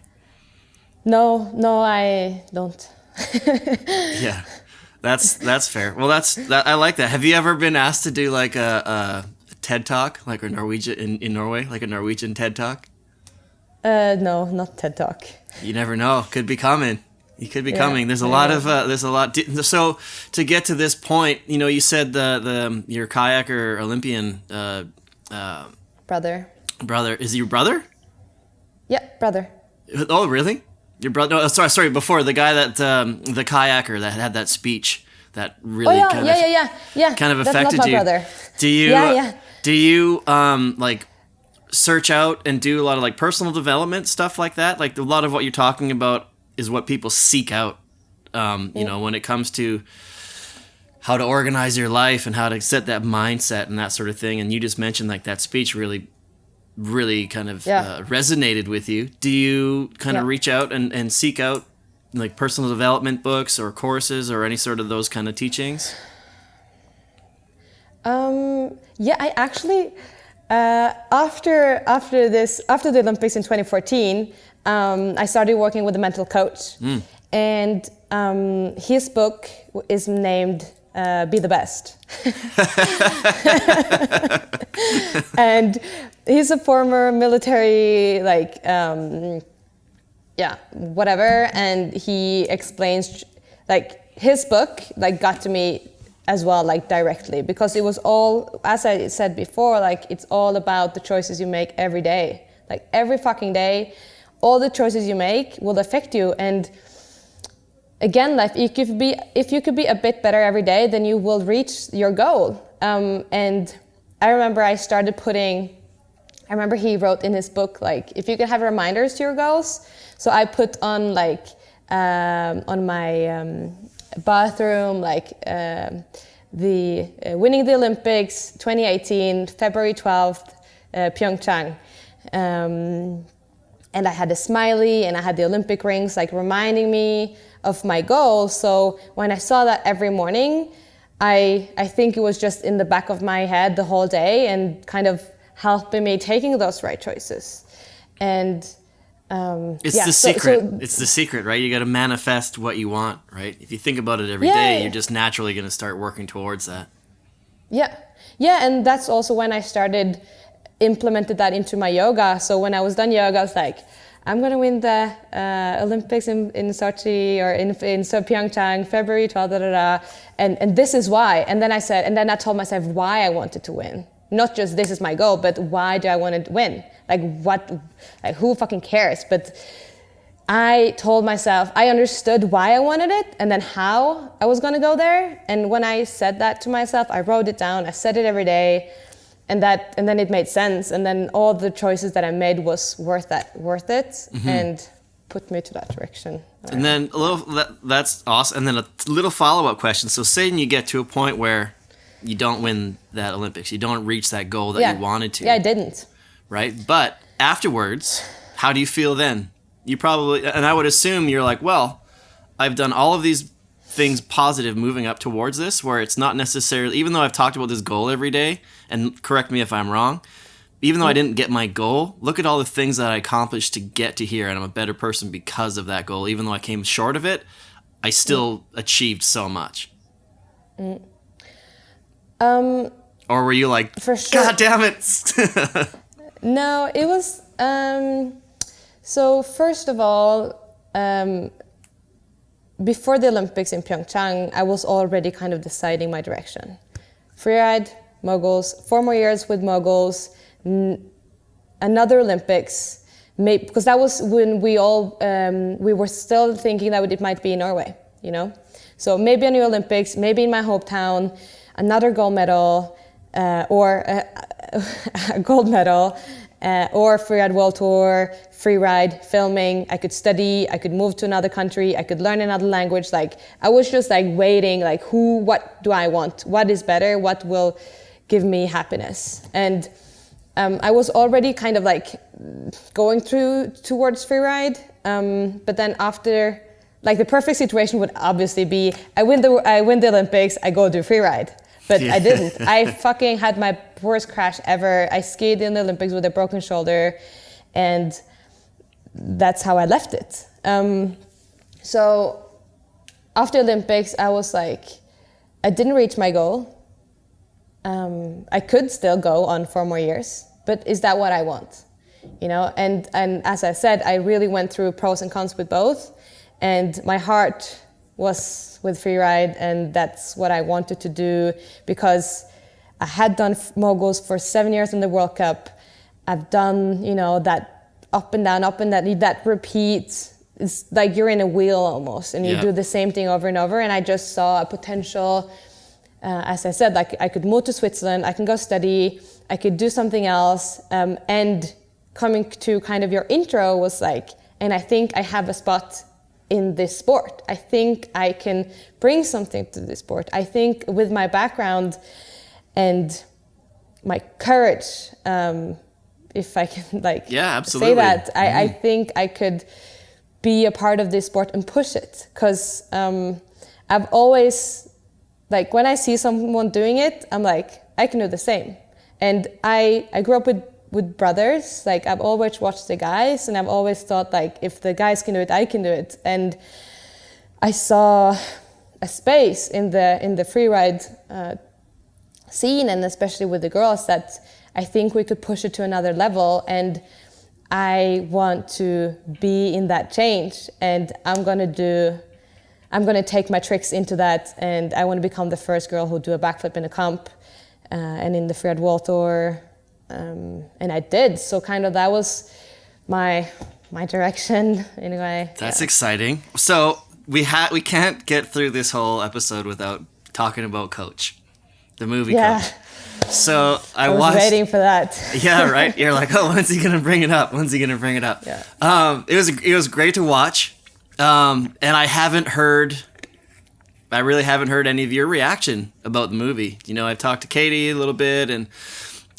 Speaker 4: No, I don't.
Speaker 3: Yeah, that's fair. Well, I like that. Have you ever been asked to do like a TED Talk, like a Norwegian in Norway, like a Norwegian TED Talk?
Speaker 4: No, not TED Talk.
Speaker 3: You never know. Could be coming. You could be coming. There's a lot. So to get to this point, you said your kayaker Olympian brother. Is he your brother?
Speaker 4: Yeah, brother.
Speaker 3: Oh, really? Your brother? No, sorry. Before the guy that the kayaker that had that speech that really kind of affected
Speaker 4: That's not my
Speaker 3: you.
Speaker 4: brother.
Speaker 3: Do you?
Speaker 4: Yeah.
Speaker 3: Do you like search out and do a lot of like personal development stuff like that? Like a lot of what you're talking about is what people seek out. When it comes to how to organize your life and how to set that mindset and that sort of thing. And you just mentioned like that speech really kind of resonated with you. Do you kind of reach out and seek out like personal development books or courses or any sort of those kind of teachings?
Speaker 4: I actually after the Olympics in 2014, I started working with a mental coach, and his book is named Be the Best. And he's a former military, whatever. And he explains, like, his book, like, got to me as well, like, directly, because it was all, as I said before, like, it's all about the choices you make every day. Like, every fucking day, all the choices you make will affect you. And again, like, if you could be a bit better every day, then you will reach your goal. And I remember he wrote in his book, like, if you could have reminders to your goals. So I put on, like, on my bathroom, like the winning the Olympics 2018, February 12th, Pyeongchang. And I had a smiley and I had the Olympic rings like reminding me of my goal. So when I saw that every morning, I think it was just in the back of my head the whole day and kind of helping me taking those right choices. And
Speaker 3: it's the secret. It's the secret, right? You got to manifest what you want, right? If you think about it every day, you're just naturally going to start working towards that. Yeah, and that's also when I implemented that into my yoga. So when I was done yoga, I was like, I'm going to win the Olympics in Sochi or in Pyeongchang, February 12th, and this is why. And then I told myself why I wanted to win. Not just this is my goal, but why do I want to win? Like who fucking cares? But I told myself, I understood why I wanted it and then how I was going to go there. And when I said that to myself, I wrote it down, I said it every day. And then it made sense. And then all the choices that I made was worth it, and put me to that direction. And then that's awesome. And then a little follow-up question. So say you get to a point where you don't win that Olympics, you don't reach that goal that you wanted to.
Speaker 4: Yeah, I didn't.
Speaker 3: Right? But afterwards, how do you feel then? You probably, and I would assume you're like, well, I've done all of these things positive moving up towards this, where it's not necessarily, even though I've talked about this goal every day, and correct me if I'm wrong, even though I didn't get my goal, look at all the things that I accomplished to get to here, and I'm a better person because of that goal. Even though I came short of it, I still achieved so much. Or were you like,
Speaker 4: for sure.
Speaker 3: God damn it?
Speaker 4: No, it was, so first of all, before the Olympics in Pyeongchang, I was already kind of deciding my direction. Freeride, moguls, 4 more years with moguls, another Olympics, because that was when we were still thinking that it might be in Norway, you know? So maybe a new Olympics, maybe in my hometown, another gold medal, or a gold medal, or Freeride World Tour, freeride, filming. I could study, I could move to another country, I could learn another language. Like, I was just like waiting, like what do I want? What is better? What will give me happiness? And I was already kind of like going towards freeride. But then after, like the perfect situation would obviously be, I win the Olympics, I go do freeride. But I didn't. I fucking had my worst crash ever. I skied in the Olympics with a broken shoulder, and that's how I left it. So after Olympics, I was like, I didn't reach my goal. I could still go on 4 more years, but is that what I want? You know, and as I said, I really went through pros and cons with both, and my heart was with freeride, and that's what I wanted to do, because I had done moguls for 7 years in the World Cup. I've done, you know, that up and down, that repeat. It's like you're in a wheel almost, and you do the same thing over and over. And I just saw a potential, as I said, like I could move to Switzerland, I can go study, I could do something else. And coming to kind of your intro was like, and I think I have a spot in this sport. I think I can bring something to this sport. I think with my background and my courage, if I can say that, I think I could be a part of this sport and push it. Because I've always, like when I see someone doing it, I'm like, I can do the same. And I grew up with brothers. Like I've always watched the guys, and I've always thought like, if the guys can do it, I can do it. And I saw a space in the freeride scene, and especially with the girls, that I think we could push it to another level. And I want to be in that change, and I'm gonna take my tricks into that, and I want to become the first girl who do a backflip in a comp and in the Freeride World Tour. And I did, so kind of that was my direction in a way.
Speaker 3: That's exciting. So we can't get through this whole episode without talking about Coach, the movie Coach. So I was
Speaker 4: waiting for that.
Speaker 3: Yeah, right. You're like, oh, when's he gonna bring it up? Yeah. It was great to watch, and I haven't heard I really haven't heard any of your reaction about the movie. You know, I've talked to Katie a little bit, and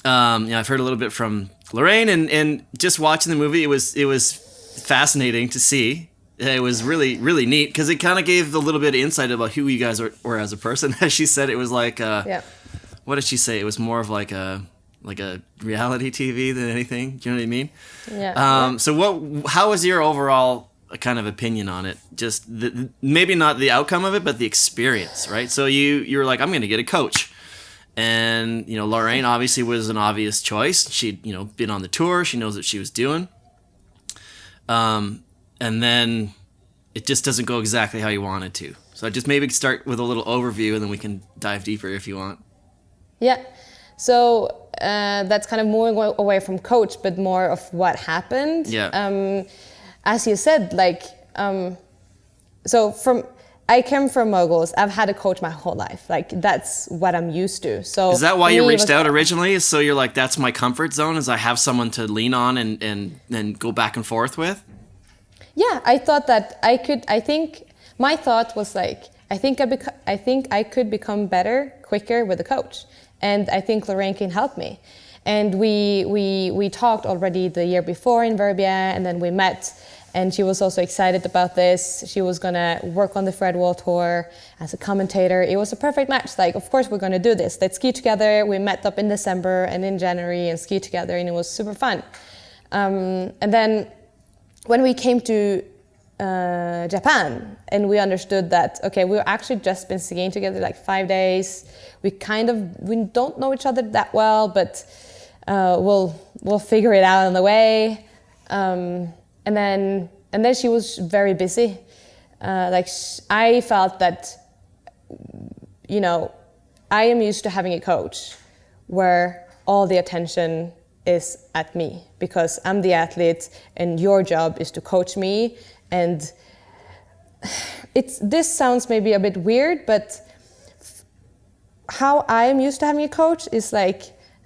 Speaker 3: I've heard a little bit from Lorraine, and just watching the movie, it was fascinating to see. It was really, really neat because it kind of gave a little bit of insight about who you guys were as a person. As she said, it was like, what did she say? It was more of like a reality TV than anything. Do you know what I mean?
Speaker 4: Yeah.
Speaker 3: So how was your overall kind of opinion on it? Just maybe not the outcome of it, but the experience, right? So you were like, I'm going to get a coach. And, you know, Lorraine obviously was an obvious choice. She'd, you know, been on the tour. She knows what she was doing. And then it just doesn't go exactly how you want it to. So just maybe start with a little overview, and then we can dive deeper if you want.
Speaker 4: Yeah. So that's kind of moving away from coach, but more of what happened.
Speaker 3: Yeah.
Speaker 4: As you said, like, I came from moguls. I've had a coach my whole life. Like, that's what I'm used to. So
Speaker 3: is that why you reached out originally? So you're like, that's my comfort zone, is I have someone to lean on and go back and forth with?
Speaker 4: Yeah, I thought that I think my thought was like, I think I could become better quicker with a coach. And I think Lorraine can help me. And we talked already the year before in Verbier, and then we met, and she was also excited about this. She was gonna work on the Freeride World Tour as a commentator. It was a perfect match. Like, of course we're gonna do this. Let's ski together. We met up in December and in January and ski together, and it was super fun. And then when we came to Japan, and we understood that, okay, we've actually just been skiing together like 5 days. We don't know each other that well, but we'll figure it out on the way. And then she was very busy. I felt that, you know, I am used to having a coach where all the attention is at me, because I'm the athlete and your job is to coach me. And this sounds maybe a bit weird, but how I am used to having a coach is like,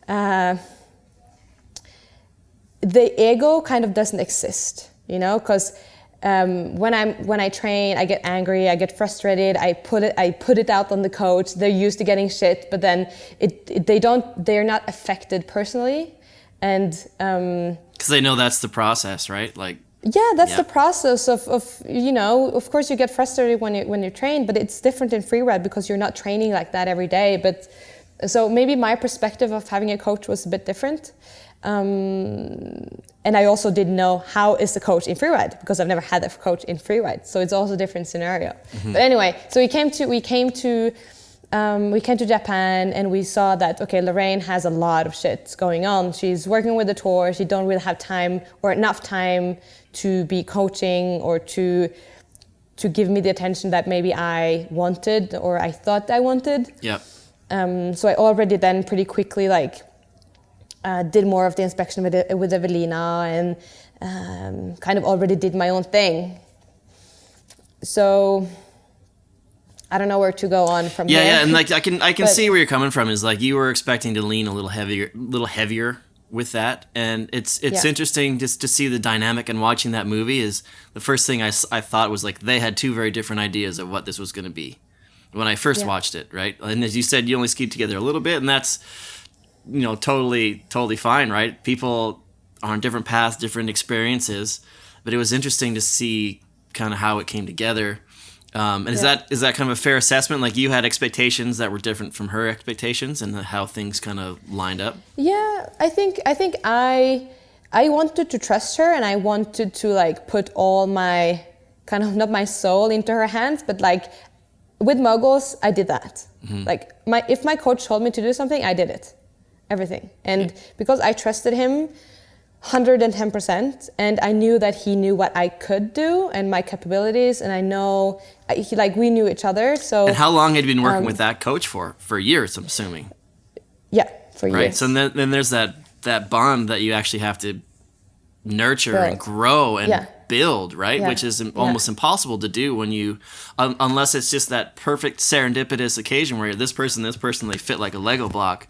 Speaker 4: the ego kind of doesn't exist, you know, because when I train, I get angry, I get frustrated, I put it out on the coach. They're used to getting shit, but then they're not affected personally, and
Speaker 3: because they know that's the process, right? Like,
Speaker 4: yeah, that's the process of you know, of course you get frustrated when you train, but it's different in freeride because you're not training like that every day. But so maybe my perspective of having a coach was a bit different. And I also didn't know how is the coach in freeride, because I've never had a coach in freeride. So it's also a different scenario. Mm-hmm. But anyway, so we came to Japan, and we saw that, okay, Lorraine has a lot of shit going on. She's working with the tour. She don't really have time or enough time to be coaching or to give me the attention that maybe I wanted or I thought I wanted.
Speaker 3: Yep.
Speaker 4: So I already then pretty quickly did more of the inspection with Evelina, and kind of already did my own thing. So I don't know where to go on from there.
Speaker 3: Yeah, and like I can see where you're coming from. Is like you were expecting to lean a little heavier with that, and it's interesting just to see the dynamic. And watching that movie, is the first thing I thought was like they had two very different ideas of what this was going to be when I first watched it, right? And as you said, you only skied together a little bit, and that's, you know, totally fine, right? People are on different paths, different experiences, but it was interesting to see kind of how it came together. And is that kind of a fair assessment? Like you had expectations that were different from her expectations, and how things kind of lined up? Yeah,
Speaker 4: I think I wanted to trust her, and I wanted to like put all my kind of, not my soul into her hands, but like with moguls, I did that. Mm-hmm. Like if my coach told me to do something, I did it. Everything. And because I trusted him 110%, and I knew that he knew what I could do and my capabilities, and I know we knew each other. So. And
Speaker 3: how long had you been working with that coach for? For years, I'm assuming.
Speaker 4: Yeah, for years.
Speaker 3: Right. So then there's that bond that you actually have to nurture and grow and build, right? Yeah. Which is almost impossible to do when you, unless it's just that perfect serendipitous occasion where this person, they fit like a Lego block.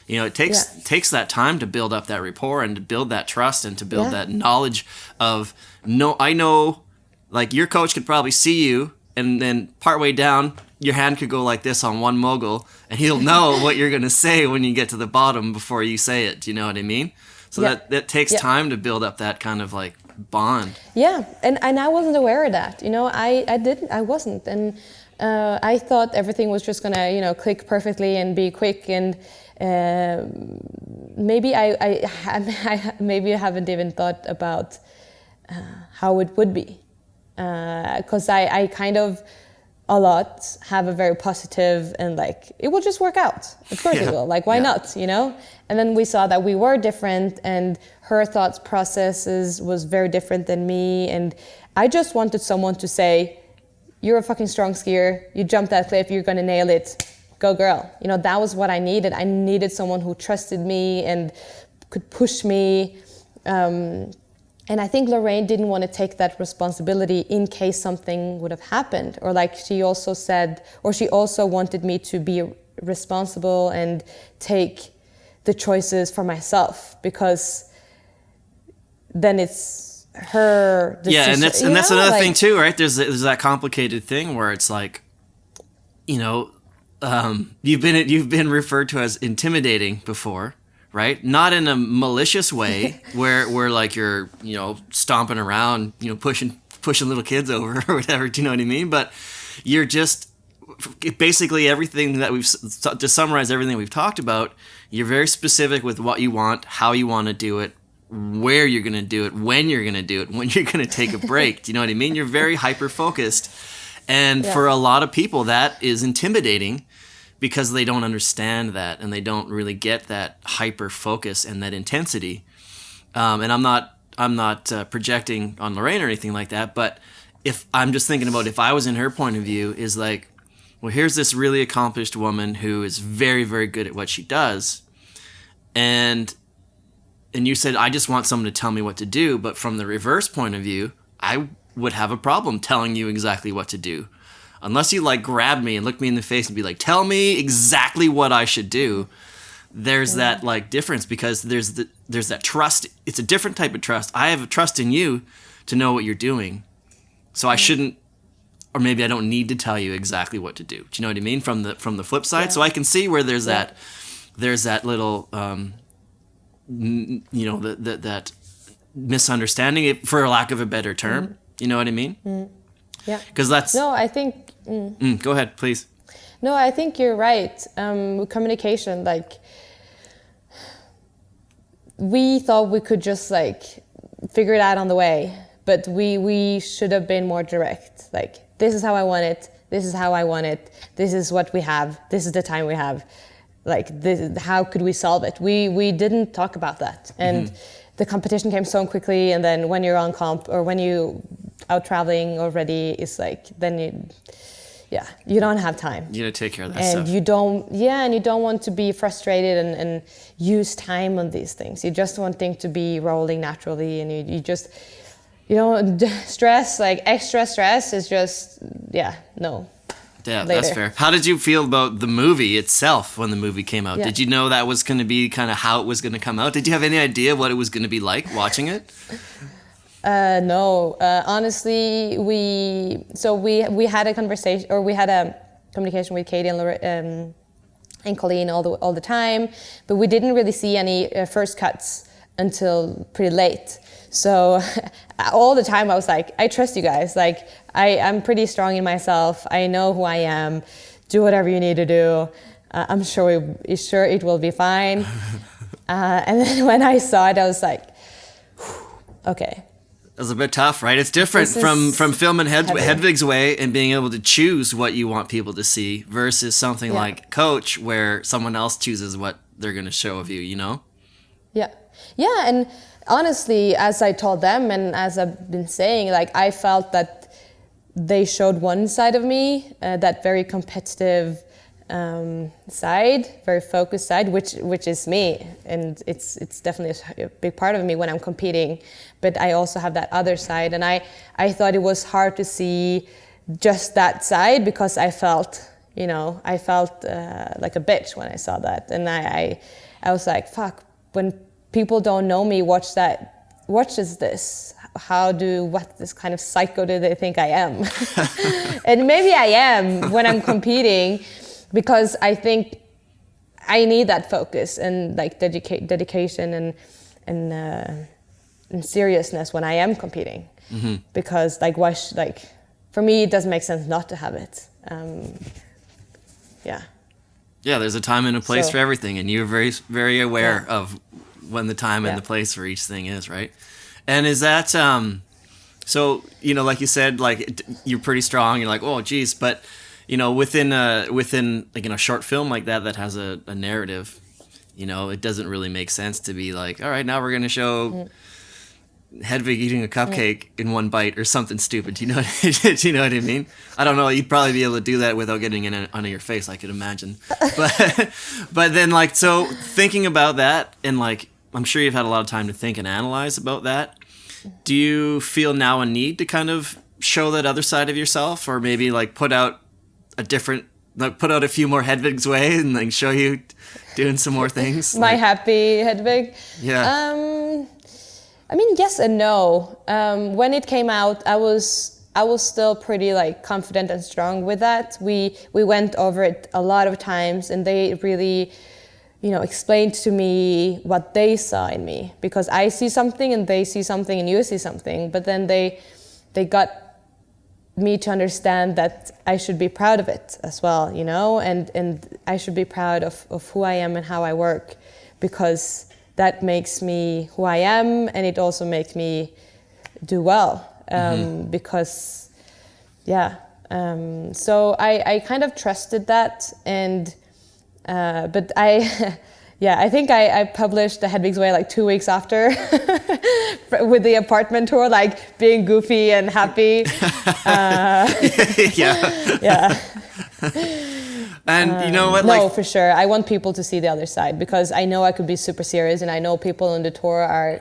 Speaker 3: You know, it takes that time to build up that rapport and to build that trust and to build that knowledge of, I know, like your coach could probably see you, and then partway down your hand could go like this on one mogul, and he'll know what you're going to say when you get to the bottom before you say it. Do you know what I mean? So that takes time to build up that kind of like bond.
Speaker 4: Yeah, and I wasn't aware of that. I wasn't, and I thought everything was just gonna click perfectly and be quick, and maybe I maybe I haven't even thought about how it would be, because I kind of a lot have a very positive and like it will just work out. Of course it will. Like why not? And then we saw that we were different, and her thoughts processes was very different than me, and I just wanted someone to say, "You're a fucking strong skier. You jumped that cliff. You're gonna nail it. Go, girl." That was what I needed. I needed someone who trusted me and could push me. And I think Lorraine didn't want to take that responsibility in case something would have happened. Or like she also said, or she also wanted me to be responsible and take the choices for myself, because then it's her decision.
Speaker 3: Yeah, and that's another thing too, right? There's that complicated thing where it's like, you've been referred to as intimidating before, right? Not in a malicious way where like you're stomping around, pushing little kids over or whatever. Do you know what I mean? But you're just basically everything that to summarize everything we've talked about. You're very specific with what you want, how you want to do it, where you're going to do it, when you're going to do it, when you're going to take a break. Do you know what I mean? You're very hyper-focused. And for a lot of people, that is intimidating because they don't understand that and they don't really get that hyper-focus and that intensity. And I'm not projecting on Lorraine or anything like that, but if I'm just thinking about if I was in her point of view, is like, well, here's this really accomplished woman who is very, very good at what she does. And you said, I just want someone to tell me what to do. But from the reverse point of view, I would have a problem telling you exactly what to do. Unless you like grab me and look me in the face and be like, tell me exactly what I should do. There's that like difference, because there's that trust. It's a different type of trust. I have a trust in you to know what you're doing. So I shouldn't, or maybe I don't need to tell you exactly what to do. Do you know what I mean? From the flip side. Yeah. So I can see where there's that little, that misunderstanding, for lack of a better term. Mm-hmm. You know what I mean? Mm-hmm.
Speaker 4: Yeah.
Speaker 3: Because that's...
Speaker 4: No, I think...
Speaker 3: Go ahead, please.
Speaker 4: No, I think you're right. Communication, like... We thought we could just, like, figure it out on the way. But we should have been more direct. Like, this is how I want it. This is how I want it. This is what we have. This is the time we have. Like, how could we solve it? We didn't talk about that. And the competition came so quickly. And then when you're on comp or when you... out traveling already, it's like then you don't have time.
Speaker 3: You gotta take care of that
Speaker 4: and
Speaker 3: stuff.
Speaker 4: And you don't want to be frustrated and use time on these things. You just want things to be rolling naturally, and you don't stress, like extra stress is just no.
Speaker 3: Yeah,
Speaker 4: later.
Speaker 3: That's fair. How did you feel about the movie itself when the movie came out? Yeah. Did you know that was going to be kind of how it was going to come out? Did you have any idea what it was going to be like watching it?
Speaker 4: No, honestly, we had a conversation, or we had a communication with Katie and Colleen all the time, but we didn't really see any first cuts until pretty late. So all the time I was like, I trust you guys. Like I'm pretty strong in myself. I know who I am. Do whatever you need to do. I'm sure it will be fine. And then when I saw it, I was like, okay.
Speaker 3: It was a bit tough, right? It's different from filming Hedvig's Way and being able to choose what you want people to see versus something like Coach, where someone else chooses what they're going to show of you, you know?
Speaker 4: Yeah, and honestly, as I told them and as I've been saying, like I felt that they showed one side of me, that very competitive side, very focused side, which is me, and it's definitely a big part of me when I'm competing. But I also have that other side, and I thought it was hard to see just that side because I felt like a bitch when I saw that, and I was like, fuck, when people don't know me, watches this, what this kind of psycho do they think I am? And maybe I am when I'm competing, because I think I need that focus and like dedication and seriousness when I am competing. Because like for me it doesn't make sense not to have it.
Speaker 3: Yeah, there's a time and a place for everything, and you're very, very aware of when the time and the place for each thing is, right? And is that, so, you know, like you said, like, you're pretty strong, you're like, oh, geez, but, you know, within like, in a short film like that has a narrative, you know, it doesn't really make sense to be like, all right, now we're going to show Hedvig eating a cupcake in one bite or something stupid. Do you know what I mean? I don't know. You'd probably be able to do that without getting it onto your face, I could imagine. But then, like, so thinking about that, and like, I'm sure you've had a lot of time to think and analyze about that. Do you feel now a need to kind of show that other side of yourself, or maybe like put out a few more Hedvig's way and like show you doing some more things?
Speaker 4: My happy Hedvig.
Speaker 3: Yeah.
Speaker 4: I mean, yes and no. When it came out, I was still pretty like confident and strong with that. We went over it a lot of times, and they really, you know, explained to me what they saw in me, because I see something and they see something and you see something. But then they got me to understand that I should be proud of it as well, you know, and I should be proud of who I am and how I work, because that makes me who I am, and it also makes me do well. Because, so I kind of trusted that, and but I think I published the Hedvig's Way like 2 weeks after with the apartment tour, like being goofy and happy. Yeah.
Speaker 3: And you know what?
Speaker 4: No,
Speaker 3: like,
Speaker 4: for sure. I want people to see the other side, because I know I could be super serious, and I know people on the tour are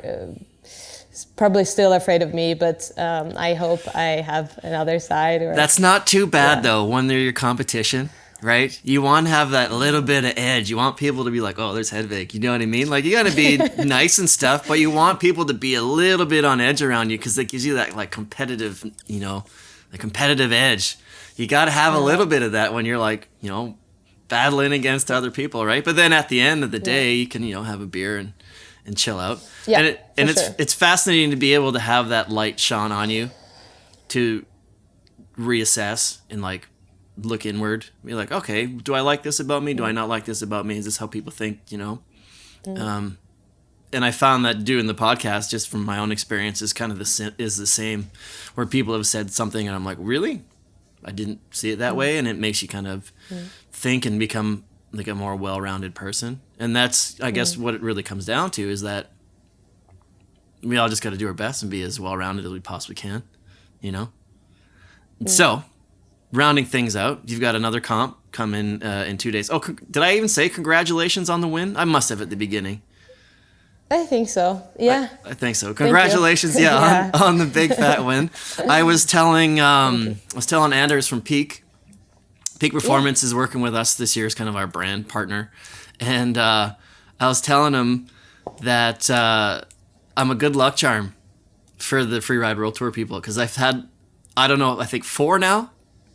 Speaker 4: probably still afraid of me, but I hope I have another side.
Speaker 3: That's not too bad though, when they're your competition, right? You want to have that little bit of edge. You want people to be like, oh, there's Hedvig. You know what I mean? Like, you got to be nice and stuff, but you want people to be a little bit on edge around you, because it gives you that like competitive, you know, the competitive edge. You got to have a little bit of that when you're like, you know, battling against other people, right? But then at the end of the day, you can, you know, have a beer and chill out.
Speaker 4: Yeah,
Speaker 3: and it's fascinating to be able to have that light shone on you, to reassess and like look inward. Be like, okay, do I like this about me? Do I not like this about me? Is this how people think, you know? And I found that doing the podcast, just from my own experience, is kind of the same, where people have said something and I'm like, really? I didn't see it that way, and it makes you kind of think and become like a more well-rounded person. And that's, I guess, what it really comes down to, is that we all just got to do our best and be as well-rounded as we possibly can, you know? So, rounding things out, you've got another comp coming in 2 days. Oh, did I even say congratulations on the win? I must have at the beginning.
Speaker 4: I think so. Yeah.
Speaker 3: I think so. Congratulations, on the big fat win. I was telling Anders from Peak Performance is working with us this year, is kind of our brand partner, and I was telling him that I'm a good luck charm for the Freeride World Tour people, because I've had, I don't know, I think 4 now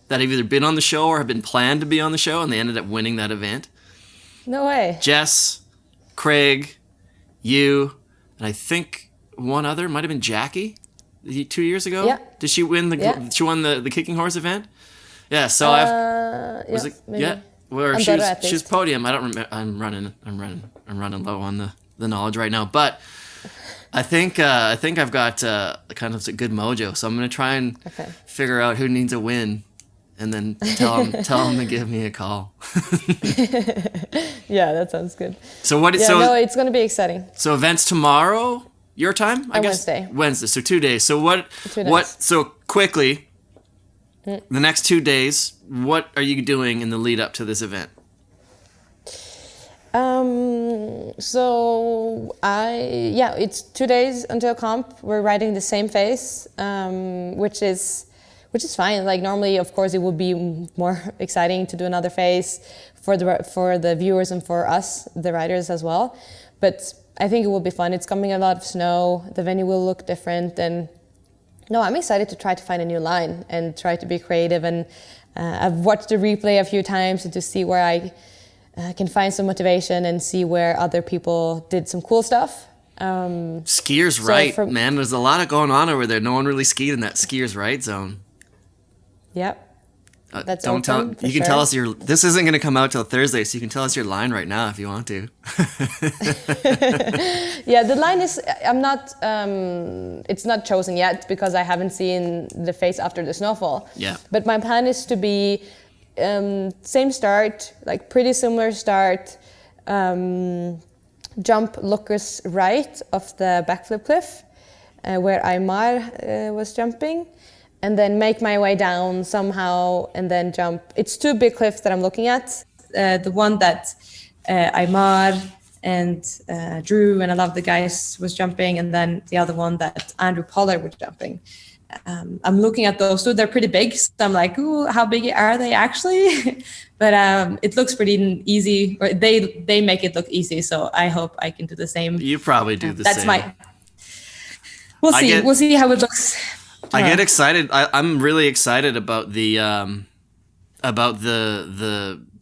Speaker 3: that have either been on the show or have been planned to be on the show, and they ended up winning that event.
Speaker 4: No way.
Speaker 3: Jess, Craig, you, and I think one other, might have been Jackie 2 years ago.
Speaker 4: Yeah.
Speaker 3: Did she win she won the kicking horse event? Yeah, so
Speaker 4: maybe.
Speaker 3: Well, she was podium. I don't remember. I'm running low on the knowledge right now, but I think I've got kind of a good mojo, so I'm gonna try and figure out who needs a win, and then tell them to give me a call.
Speaker 4: Yeah, that sounds good.
Speaker 3: So what?
Speaker 4: Yeah, no, it's gonna be exciting.
Speaker 3: So events tomorrow, your time? I guess Wednesday. So 2 days. So what? 2 days. What? So quickly, the next 2 days, what are you doing in the lead up to this event?
Speaker 4: It's 2 days until comp. We're riding the same phase, which is fine. Like, normally, of course, it would be more exciting to do another phase for the viewers and for us, the riders as well. But I think it will be fun. It's coming a lot of snow. The venue will look different, and no, I'm excited to try to find a new line and try to be creative. And I've watched the replay a few times to see where I can find some motivation and see where other people did some cool stuff.
Speaker 3: Skiers right, man. There's a lot going on over there. No one really skied in that skiers right zone.
Speaker 4: Yep. That's
Speaker 3: don't tell. You can tell us your. This isn't going to come out till Thursday, so you can tell us your line right now if you want to.
Speaker 4: Yeah, the line is. I'm not. It's not chosen yet because I haven't seen the face after the snowfall.
Speaker 3: Yeah.
Speaker 4: But my plan is to be same start, like pretty similar start. Jump Lucas right off the backflip cliff, where Aymar was jumping. And then make my way down somehow and then jump. It's 2 big cliffs that I'm looking at. The one that Aymar and Drew and a lot of the guys was jumping, and then the other one that Andrew Pollard was jumping. I'm looking at those 2. They're pretty big. So I'm like, ooh, how big are they actually? But it looks pretty easy. Or they make it look easy. So I hope I can do the same.
Speaker 3: You probably do the same.
Speaker 4: That's We'll see. We'll see how it looks.
Speaker 3: I get excited. I'm really excited about the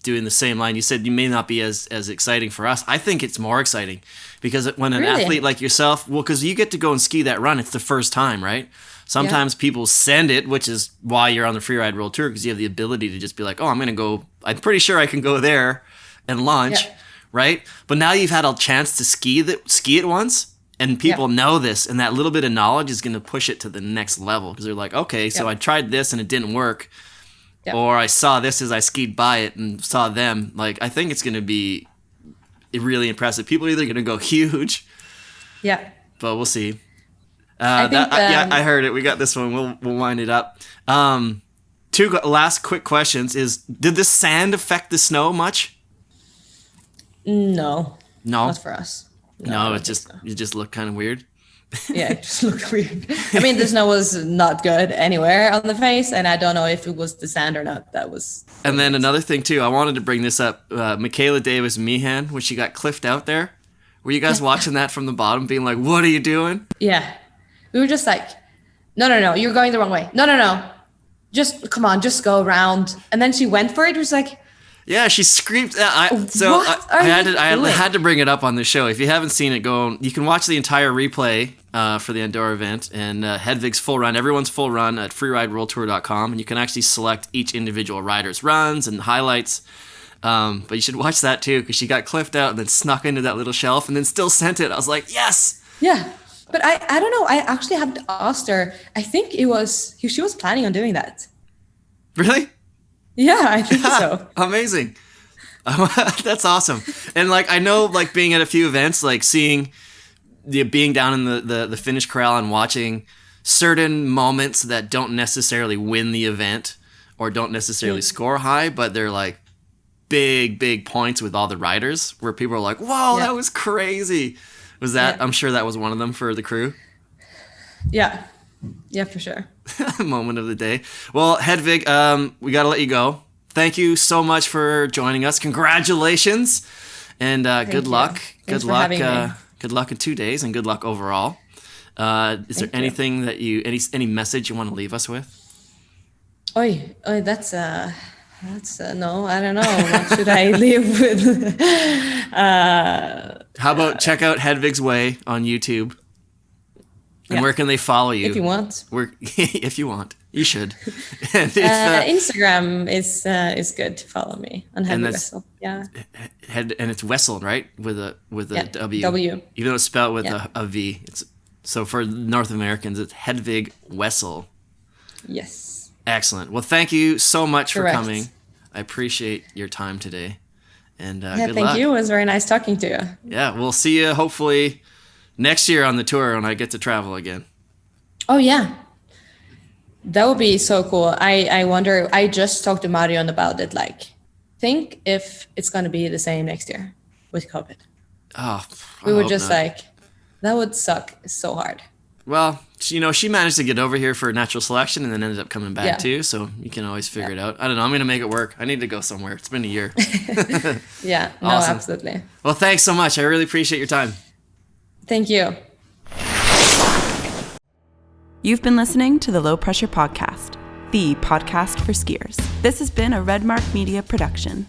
Speaker 3: doing the same line. You said you may not be as exciting for us. I think it's more exciting because when an athlete like yourself, well, because you get to go and ski that run, it's the first time, right? Sometimes people send it, which is why you're on the Freeride World Tour, because you have the ability to just be like, oh, I'm pretty sure I can go there and launch, right? But now you've had a chance to ski it once. And people know this, and that little bit of knowledge is going to push it to the next level because they're like, okay, so I tried this and it didn't work, or I saw this as I skied by it and saw them. Like, I think it's going to be really impressive. People are either going to go huge, but we'll see. I heard it. We got this one. We'll wind it up. 2 last quick questions: did the sand affect the snow much?
Speaker 4: No,
Speaker 3: not
Speaker 4: for us.
Speaker 3: No, it just looked kind of weird.
Speaker 4: Yeah, it just looked weird. I mean, the snow was not good anywhere on the face, and I don't know if it was the sand or not. And
Speaker 3: then another thing too, I wanted to bring this up. Michaela Davis Meehan, when she got cliffed out there, were you guys watching that from the bottom, being like, "What are you doing?" Yeah,
Speaker 4: we were just like, "No, you're going the wrong way. No, just come on, just go around." And then she went for it. It was like.
Speaker 3: Yeah, she screamed. I had to bring it up on the show. If you haven't seen it, you can watch the entire replay for the Andorra event and Hedvig's full run, everyone's full run at freerideworldtour.com, and you can actually select each individual rider's runs and highlights. But you should watch that too, because she got cliffed out and then snuck into that little shelf and then still sent it. I was like, yes!
Speaker 4: Yeah, but I don't know. I actually haven't asked her. I think she was planning on doing that.
Speaker 3: Really?
Speaker 4: Yeah, I think so.
Speaker 3: Amazing. That's awesome. And like, I know, like, being at a few events, like being down in the finish corral and watching certain moments that don't necessarily win the event or don't necessarily score high, but they're like big points with all the riders where people are like, whoa, that was crazy. Was that, I'm sure that was one of them for the crew.
Speaker 4: Yeah. Yeah, for sure.
Speaker 3: Moment of the day. Well, Hedvig, we got to let you go. Thank you so much for joining us. Congratulations, and good luck.
Speaker 4: Good luck.
Speaker 3: Good luck in 2 days, and good luck overall. Is there anything that any message you want to leave us with?
Speaker 4: That's no, I don't know. What should I leave with?
Speaker 3: How about check out Hedvig's Way on YouTube? And where can they follow you?
Speaker 4: If you want.
Speaker 3: If you want. You should.
Speaker 4: And Instagram is good to follow me on Hedvig Wessel. Yeah.
Speaker 3: And it's Wessel, right? With a W.
Speaker 4: W.
Speaker 3: Even though it's spelled with a V. So for North Americans, it's Hedvig Wessel.
Speaker 4: Yes.
Speaker 3: Excellent. Well, thank you so much for coming. I appreciate your time today. And good luck.
Speaker 4: Thank you. It was very nice talking to you.
Speaker 3: Yeah, we'll see you hopefully next year on the tour when I get to travel again.
Speaker 4: Oh, yeah. That would be so cool. I wonder, I just talked to Marion about it, like, think if it's going to be the same next year with COVID.
Speaker 3: Oh,
Speaker 4: we were just like, that would suck so hard.
Speaker 3: Well, she managed to get over here for natural selection and then ended up coming back too, so you can always figure it out. I don't know, I'm going to make it work. I need to go somewhere. It's been a year.
Speaker 4: Yeah, no,
Speaker 3: awesome.
Speaker 4: Absolutely.
Speaker 3: Well, thanks so much. I really appreciate your time.
Speaker 4: Thank you.
Speaker 1: You've been listening to the Low Pressure Podcast, the podcast for skiers. This has been a Redmark Media production.